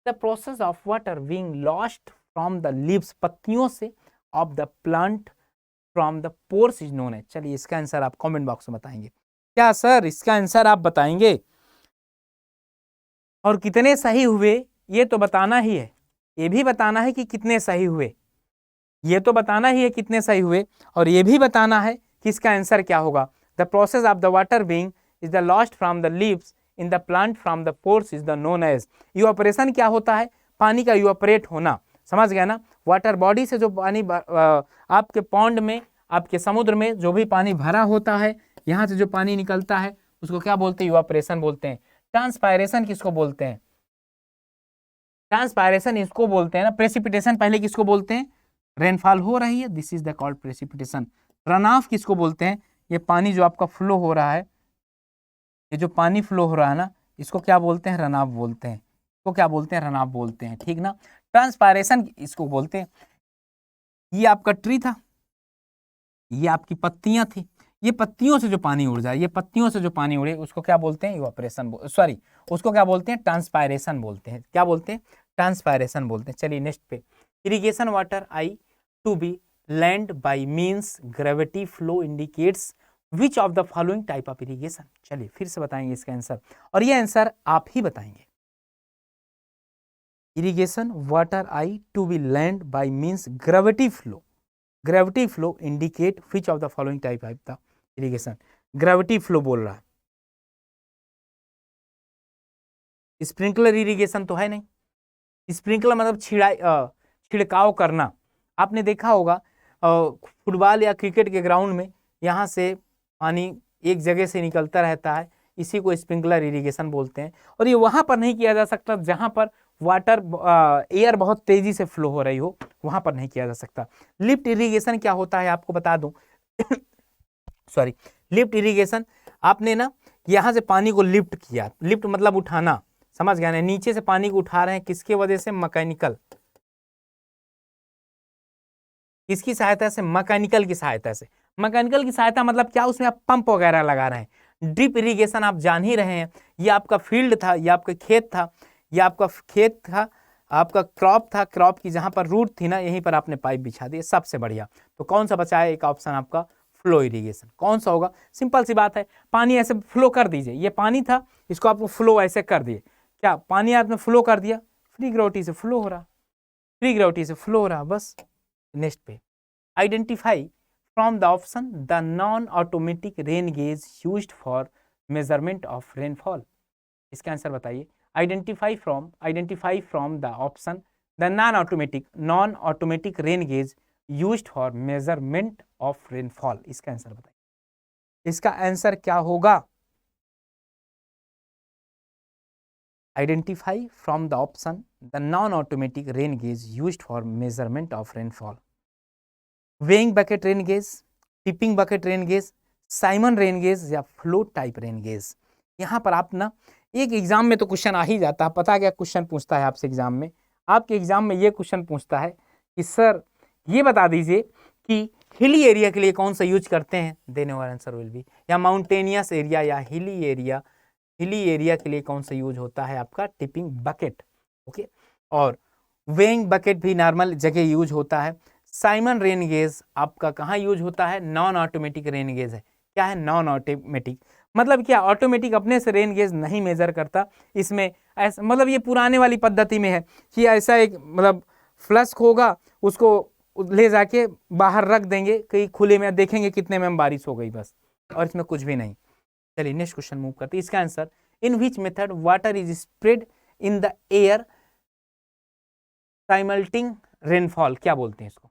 The process of water being lost from the leaves, पत्तियों से, of the plant from the pores is known है। चलिए इसका आंसर आप कमेंट बॉक्स में बताएंगे। क्या सर इसका आंसर आप बताएंगे, और कितने सही हुए ये तो बताना ही है, ये भी बताना है कि कितने सही हुए, ये तो बताना ही है कितने सही हुए, और ये भी बताना है कि इसका आंसर क्या होगा। The process of the water being is the lost from the leaves in the plant from the pores is the known as. Evaporation क्या होता है? पानी का इवापोरेट होना, समझ गया ना। वाटर बॉडी से जो पानी आपके पॉन्ड में, आपके समुद्र में जो भी पानी भरा होता है, यहाँ से जो पानी निकलता है उसको क्या बोलते हैं? इवापोरेशन बोलते हैं। ट्रांसपायरेशन किसको बोलते हैं? ट्रांसपायरेशन इसको बोलते हैं ना। प्रेसिपिटेशन पहले किसको बोलते हैं? रेनफॉल हो रही है, this is the called precipitation. Run of किसको बोलते हैं? ये पानी जो आपका फ्लो हो रहा है, ये जो पानी फ्लो हो रहा है ना, इसको क्या बोलते हैं? रन ऑफ बोलते हैं। इसको क्या बोलते हैं? रन ऑफ बोलते हैं, ठीक ना। ट्रांसपायरेशन इसको बोलते हैं। ये आपका ट्री था, ये आपकी पत्तियां थी, ये पत्तियों से जो पानी उड़ जाए, ये पत्तियों से जो पानी उड़े उसको क्या बोलते हैं? इवापोरेशन, सॉरी उसको क्या बोलते हैं? ट्रांसपायरेशन बोलते हैं। क्या बोलते हैं? ट्रांसपायरेशन बोलते हैं। चलिए नेक्स्ट पे, irrigation water I to be land by means gravity flow indicates which of the following type of irrigation. चलिए फिर से बताएंगे इसका आंसर, और ये आंसर आप ही बताएंगे। Irrigation water I to be land by means gravity flow indicate which of the following type of the irrigation. Gravity flow बोल रहा है, स्प्रिंकलर इरिगेशन तो है नहीं। स्प्रिंकलर मतलब छिड़काव करना। आपने देखा होगा फुटबॉल या क्रिकेट के ग्राउंड में यहाँ से पानी एक जगह से निकलता रहता है, इसी को स्प्रिंकलर इरिगेशन बोलते हैं। और ये वहां पर नहीं किया जा सकता जहां पर वाटर एयर बहुत तेजी से फ्लो हो रही हो, वहां पर नहीं किया जा सकता। लिफ्ट इरिगेशन क्या होता है आपको बता दूं सॉरी, लिफ्ट इरिगेशन, आपने ना यहां से पानी को लिफ्ट किया, लिफ्ट मतलब उठाना, समझ गया ना। नीचे से पानी को उठा रहे हैं, किसके वजह से? मैकेनिकल, किसकी सहायता से? मैकेनिकल की सहायता से। मैकेनिकल की सहायता मतलब क्या? उसमें आप पंप वगैरह लगा रहे हैं। ड्रिप इरिगेशन आप जान ही रहे हैं, ये आपका फील्ड था, ये आपका खेत था, ये आपका खेत था, आपका क्रॉप था, क्रॉप की जहां पर रूट थी ना, यहीं पर आपने पाइप बिछा दिए, सबसे बढ़िया। तो कौन सा बचा है? एक ऑप्शन आपका फ्लो इरिगेशन। कौन सा होगा? सिंपल सी बात है, पानी ऐसे फ्लो कर दीजिए। ये पानी था, इसको आपको फ्लो ऐसे कर दिए, क्या पानी आपने फ्लो कर दिया? फ्री ग्रेविटी से फ्लो हो रहा, फ्री ग्रेविटी से फ्लो हो रहा, बस। नेक्स्ट पे, identify from the option the non automatic rain gauge used for measurement of rainfall. इसका आंसर बताइए। Identify from the option the non automatic rain gauge used for measurement of rainfall. इसका answer बताइए। इसका answer क्या होगा? Identify from the option the non automatic rain gauge used for measurement of rainfall. Weighing bucket rain gauge, tipping bucket rain gauge, Simon rain gauge या flow type rain gauge. यहाँ पर आप ना एक एग्जाम में तो क्वेश्चन आ ही जाता है। पता क्या क्वेश्चन पूछता है आपसे एग्जाम में? आपके एग्जाम में ये क्वेश्चन पूछता है कि सर ये बता दीजिए कि हिली एरिया के लिए कौन सा यूज करते हैं, then your answer will be, या माउंटेनियस एरिया या हिली एरिया के लिए कौन सा यूज होता है आपका? Tipping bucket, okay. और वेइंग बकेट भी नॉर्मल जगह यूज होता है। साइमन रेन गेज आपका कहाँ यूज होता है? नॉन ऑटोमेटिक रेन गेज है। क्या है? नॉन ऑटोमेटिक मतलब क्या? ऑटोमेटिक अपने से रेन गेज नहीं मेजर करता। इसमें ऐसा मतलब ये पुराने वाली पद्धति में है कि ऐसा एक मतलब फ्लस्क होगा, उसको ले जाके बाहर रख देंगे कहीं खुले में, देखेंगे कितने में बारिश हो गई, बस, और इसमें कुछ भी नहीं। चलिए नेक्स्ट क्वेश्चन मूव करते हैं। इसका answer, in which method water is spread in the air simulating rainfall, क्या बोलते हैं इसको?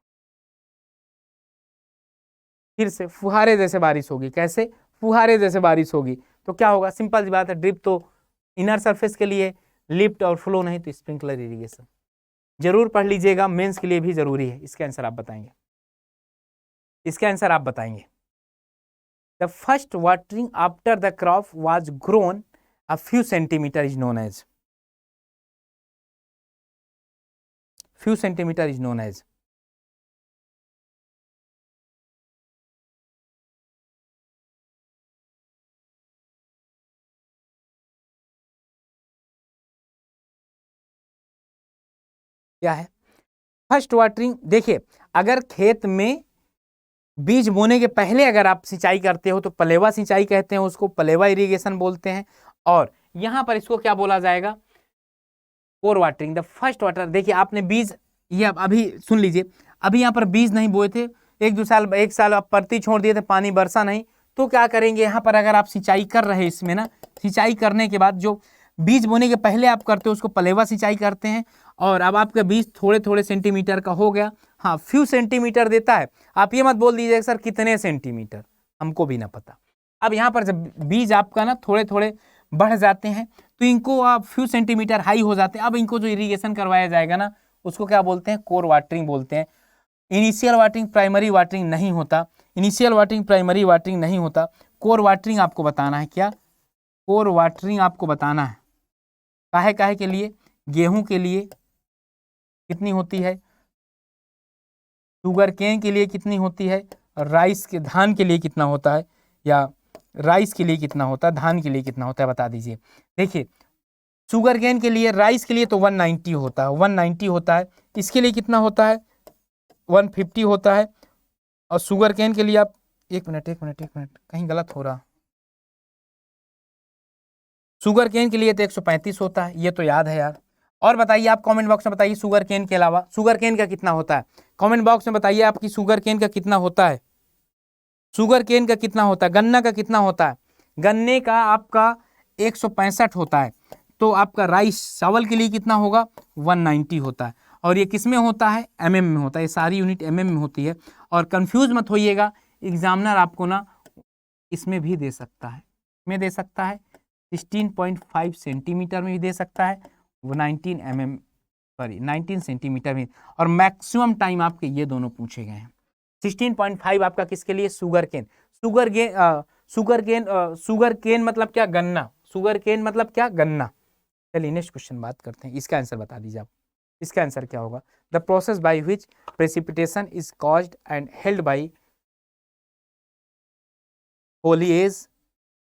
फिर से फुहारे जैसे बारिश होगी। कैसे? फुहारे जैसे बारिश होगी। तो क्या होगा? सिंपल सी बात है, ड्रिप तो इनर सरफेस के लिए, लिफ्ट और फ्लो नहीं तो स्प्रिंकलर इरिगेशन। जरूर पढ़ लीजिएगा, मेंस के लिए भी जरूरी है। इसका आंसर आप बताएंगे। इसका आंसर आप बताएंगे। The first watering after the crop was grown a few centimeter is known as, few centimeter is known as. क्या है फर्स्ट वाटरिंग? देखिए, अगर खेत में बीज बोने के पहले अगर आप सिंचाई करते हो तो पलेवा सिंचाई कहते हैं उसको, पलेवा इरिगेशन बोलते हैं। और यहां पर इसको क्या बोला जाएगा? Core watering the first water. देखिए आपने बीज, ये अभी सुन लीजिए, अभी यहाँ पर बीज नहीं बोए थे, एक साल आप परती छोड़ दिए थे, पानी बरसा नहीं, तो क्या करेंगे यहाँ पर, अगर आप सिंचाई कर रहे हैं इसमें ना, सिंचाई करने के बाद जो बीज बोने के पहले आप करते हो उसको पलेवा सिंचाई करते हैं, और अब आपका बीज थोड़े थोड़े सेंटीमीटर का हो गया, हाँ फ्यू सेंटीमीटर देता है, आप ये मत बोल दीजिए सर कितने सेंटीमीटर, हमको भी ना पता। अब यहाँ पर जब बीज आपका ना थोड़े थोड़े बढ़ जाते हैं तो इनको आप फ्यू सेंटीमीटर हाई हो जाते हैं, अब इनको जो इरिगेशन करवाया जाएगा ना उसको क्या बोलते हैं, कोर वाटरिंग बोलते हैं। इनिशियल वाटरिंग प्राइमरी वाटरिंग नहीं होता, इनिशियल वाटरिंग प्राइमरी वाटरिंग नहीं होता, कोर वाटरिंग आपको बताना है। क्या कोर वाटरिंग आपको बताना है, काहे काहे के लिए, गेहूं के लिए कितनी होती है, शुगर केन के लिए कितनी होती है, राइस के धान के लिए कितना होता है, या राइस के लिए कितना होता है, धान के लिए कितना होता है, बता दीजिए। देखिए शुगर केन के लिए, राइस के लिए तो 190 होता है, 190 होता है, इसके लिए कितना होता है, 150 होता है, और शुगर केन के लिए आप एक मिनट कहीं गलत हो रहा, शुगर केन के लिए तो 135 होता है, ये तो याद है यार। और बताइए आप कमेंट बॉक्स में बताइए शुगर केन के अलावा शुगर केन का कितना होता है, कमेंट बॉक्स में बताइए आपकी शुगर केन का कितना होता है, शुगर केन का कितना होता है, गन्ना का कितना होता है, गन्ने का आपका 165 होता है, तो आपका राइस चावल के लिए कितना होगा, 190 होता है। और ये किस में होता है, एमएम में होता है, ये सारी यूनिट एमएम में होती है। और कंफ्यूज मत होइएगा, एग्जामिनर आपको ना इसमें भी दे सकता है, में दे सकता है 16.5 सेंटीमीटर में भी दे सकता है, 19 सेंटीमीटर में, और मैक्सिमम टाइम आपके ये दोनों पूछे गए हैं। 16.5 आपका किसके लिए, शुगर केन, शुगर केन मतलब क्या, गन्ना, शुगर केन मतलब क्या, गन्ना। चलिए नेक्स्ट क्वेश्चन बात करते हैं, इसका आंसर बता दीजिए आप, इसका आंसर क्या होगा, the process by which precipitation is caused and held by foliage,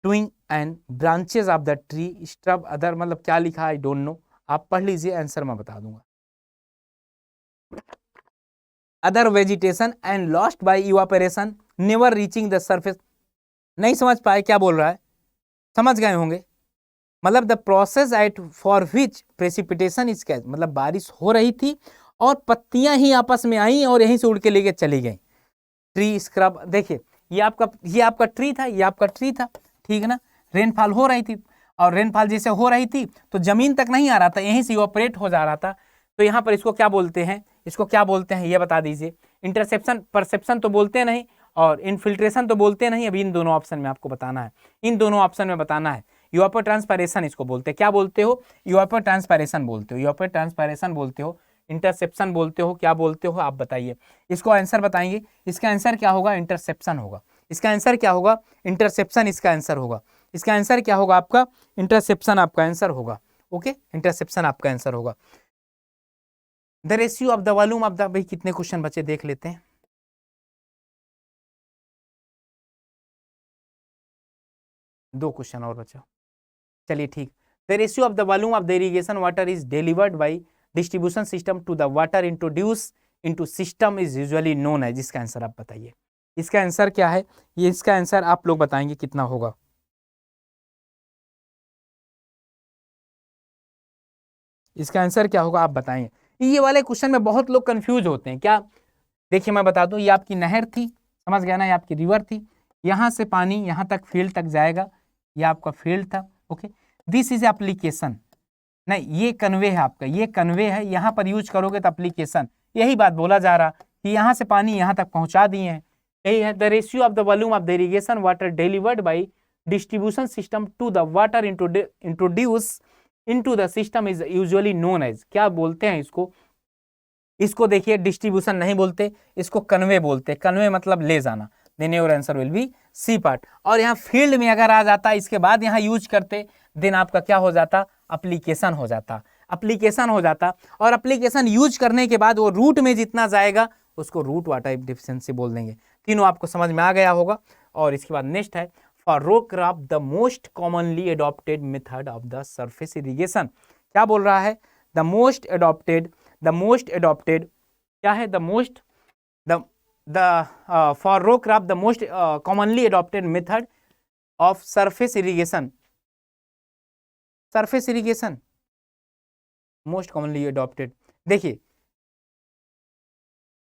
twig and branches of the tree, strobe, other, मतलब क्या लिखा है आई डोंट नो, आप पढ़ लीजिए, आंसर मैं बता दूंगा। Other vegetation and lost by evaporation never reaching the surface. नहीं समझ पाए क्या बोल रहा है, समझ गए होंगे, मतलब the process at for which precipitation is catch, मतलब बारिश हो रही थी और पत्तियां ही आपस में आई और यहीं से उड़ के लेके चली गई। ट्री स्क्रब, देखिए ये आपका ट्री था, ये आपका ट्री था, ठीक है ना, रेनफॉल हो रही थी, और रेनफॉल जैसे हो रही थी तो जमीन तक नहीं आ रहा था, यहीं से इवापोरेट हो जा रहा था, तो यहाँ पर इसको क्या बोलते हैं, इसको क्या बोलते हैं ये बता दीजिए। इंटरसेप्शन, परसेप्शन तो बोलते नहीं, और इनफिल्ट्रेशन तो बोलते नहीं, अभी इन दोनों ऑप्शन में आपको बताना है, इन दोनों ऑप्शन में बताना है। इवापोर ट्रांसपायरेशन इसको बोलते हैं, क्या बोलते हो, इवापोर ट्रांसपायरेशन बोलते हो, इवापोर ट्रांसपायरेशन बोलते हो, इंटरसेप्शन बोलते हो, क्या बोलते हो आप बताइए, इसको आंसर बताएंगे। इसका आंसर क्या होगा, इंटरसेप्शन होगा, इसका आंसर क्या होगा, इंटरसेप्शन इसका आंसर होगा, इसका आंसर क्या होगा आपका, इंटरसेप्शन आपका आंसर होगा, ओके, इंटरसेप्शन आपका आंसर होगा। The ratio of the volume of the, भाई कितने क्वेश्चन बचे देख लेते हैं, दो क्वेश्चन और बचा, चलिए ठीक। The ratio of the volume of the irrigation water is delivered by distribution system to the water introduce into system is usually known है, जिसका आंसर आप बताइए, इसका आंसर क्या है, ये इसका आंसर आप लोग बताएंगे कितना होगा, इसका आंसर क्या होगा आप बताएंगे। ये वाले क्वेश्चन में बहुत लोग कंफ्यूज होते हैं, क्या, देखिए मैं बता दूं, ये आपकी नहर थी, समझ गया ना, ये आपकी रिवर थी, यहाँ से पानी यहाँ तक फील्ड तक जाएगा, ये आपका फील्ड था, ओके, दिस इज एप्लीकेशन, नहीं ये कन्वे है आपका, ये कन्वे है, यहाँ पर यूज करोगे तो एप्लीकेशन, यही बात बोला जा रहा कि यहाँ से पानी यहाँ तक पहुँचा दिए हैं, यही है। The ratio of the volume of the irrigation water delivered by distribution system to the water introduce into the system is usually known as, क्या बोलते हैं इसको, इसको देखिए डिस्ट्रीब्यूशन नहीं बोलते, इसको कन्वे बोलते, कन्वे मतलब ले जाना, then your answer will be C part. और यहाँ फील्ड में अगर आ जाता इसके बाद यहाँ यूज करते, देन आपका क्या हो जाता, एप्लीकेशन हो जाता, एप्लीकेशन हो जाता, और एप्लीकेशन यूज करने के बाद वो रूट में जितना जाएगा उसको रूट वाटर डिफिशिएंसी बोल देंगे। तीनों आपको समझ में आ गया होगा। और इसके बाद नेक्स्ट है, for row crop the most commonly adopted method of the surface irrigation, क्या बोल रहा है, द मोस्ट अडॉप्टेड क्या है, the most for row crop the most commonly adopted method of surface irrigation, surface irrigation most commonly adopted. देखिए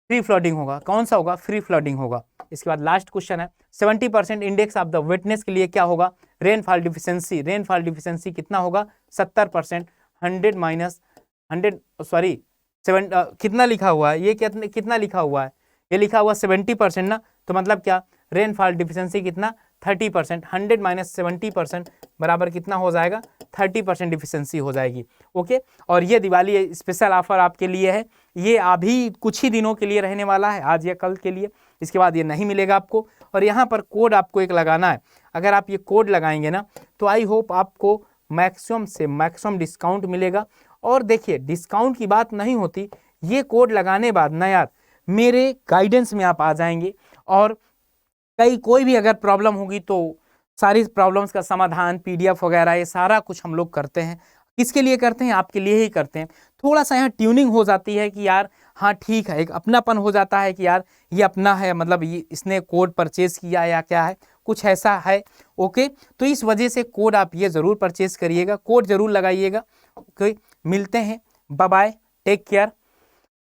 free floating होगा, कौन सा होगा? फ्री फ्लोटिंग होगा। इसके बाद लास्ट क्वेश्चन है 70% इंडेक्स ऑफ द वेटनेस के लिए क्या होगा? Rainfall deficiency. रेनफॉल डिफिशियंसी कितना होगा? 70%। 100 माइनस 100 सॉरी 7 कितना लिखा हुआ है? ये कितना लिखा हुआ है? ये लिखा हुआ 70% ना, तो मतलब क्या? रेनफॉल डिफिशियंसी कितना? 30%। 100 माइनस 70% बराबर कितना हो जाएगा? 30% डिफिशियंसी हो जाएगी। ओके, और ये दिवाली स्पेशल ऑफर आपके लिए है, ये अभी कुछ ही दिनों के लिए रहने वाला है, आज या कल के लिए, इसके बाद ये नहीं मिलेगा आपको। और यहाँ पर कोड आपको एक लगाना है, अगर आप ये कोड लगाएंगे ना तो आई होप आपको मैक्सिमम से मैक्सिमम डिस्काउंट मिलेगा। और देखिए डिस्काउंट की बात नहीं होती, ये कोड लगाने बाद ना यार मेरे गाइडेंस में आप आ जाएंगे, और कोई भी अगर प्रॉब्लम होगी तो सारी प्रॉब्लम्स का समाधान PDF वगैरह ये सारा कुछ हम लोग करते हैं। किसके लिए करते हैं? आपके लिए ही करते हैं। थोड़ा सा यहाँ ट्यूनिंग हो जाती है कि यार हाँ ठीक है, एक अपनापन हो जाता है कि यार ये अपना है, मतलब ये इसने कोड परचेज किया या क्या है, कुछ ऐसा है। ओके, तो इस वजह से कोड आप ये ज़रूर परचेज करिएगा, कोड ज़रूर लगाइएगा। ओके, मिलते हैं, बाय बाय, टेक केयर।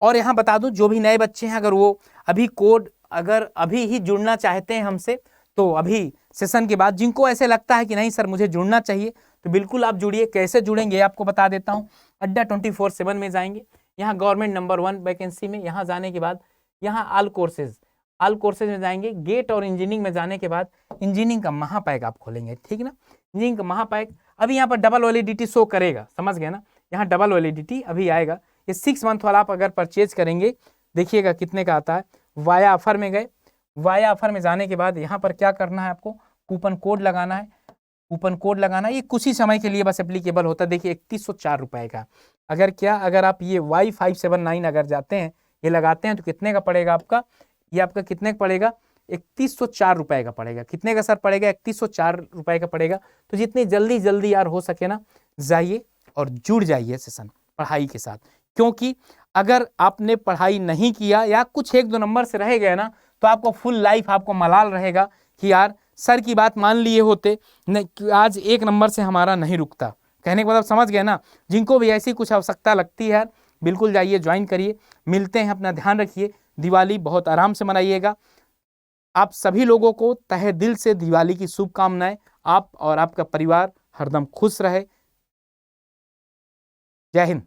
और यहाँ बता दूं जो भी नए बच्चे हैं, अगर वो अभी कोड अगर अभी ही जुड़ना चाहते हैं हमसे, तो अभी सेशन के बाद जिनको ऐसे लगता है कि नहीं सर मुझे जुड़ना चाहिए, तो बिल्कुल आप जुड़िए। कैसे जुड़ेंगे आपको बता देता हूँ। अड्डा 24/7 में जाएंगे, यहाँ गवर्नमेंट नंबर 1 वैकेंसी में, यहाँ जाने के बाद यहाँ ऑल कोर्सेज में जाएंगे। गेट और इंजीनियरिंग में जाने के बाद इंजीनियरिंग का महापैक आप खोलेंगे, ठीक ना? इंजीनियरिंग का महापैक अभी यहाँ पर डबल वैलिडिटी शो करेगा, समझ गए ना? यहाँ डबल वैलिडिटी अभी आएगा। ये 6 मंथ वाला आप अगर परचेज करेंगे, देखिएगा कितने का आता है। वाया ऑफर में गए, वाया ऑफर में जाने के बाद यहाँ पर क्या करना है आपको? कूपन कोड लगाना है, कूपन कोड लगाना है। ये कुछ ही समय के लिए बस एप्लीकेबल होता है। देखिए 3104 रुपए का, अगर आप ये Y579 अगर जाते हैं, ये लगाते हैं तो कितने का पड़ेगा आपका? ये आपका कितने का पड़ेगा? 3104 रुपए का पड़ेगा। कितने का सर पड़ेगा? 3104 रुपए का पड़ेगा। तो जितनी जल्दी यार हो सके ना, जाइए और जुड़ जाइए सेशन पढ़ाई के साथ, क्योंकि अगर आपने पढ़ाई नहीं किया या कुछ 1-2 नंबर से रह गए ना, तो आपको फुल लाइफ आपको मलाल रहेगा कि यार सर की बात मान लिए होते, नहीं आज 1 नंबर से हमारा नहीं रुकता। कहने का मतलब समझ गए ना? जिनको भी ऐसी कुछ आवश्यकता लगती है, बिल्कुल जाइए, ज्वाइन करिए। मिलते हैं, अपना ध्यान रखिए, दिवाली बहुत आराम से मनाइएगा। आप सभी लोगों को तहे दिल से दिवाली की शुभकामनाएं। आप और आपका परिवार हरदम खुश रहे। जय हिंद।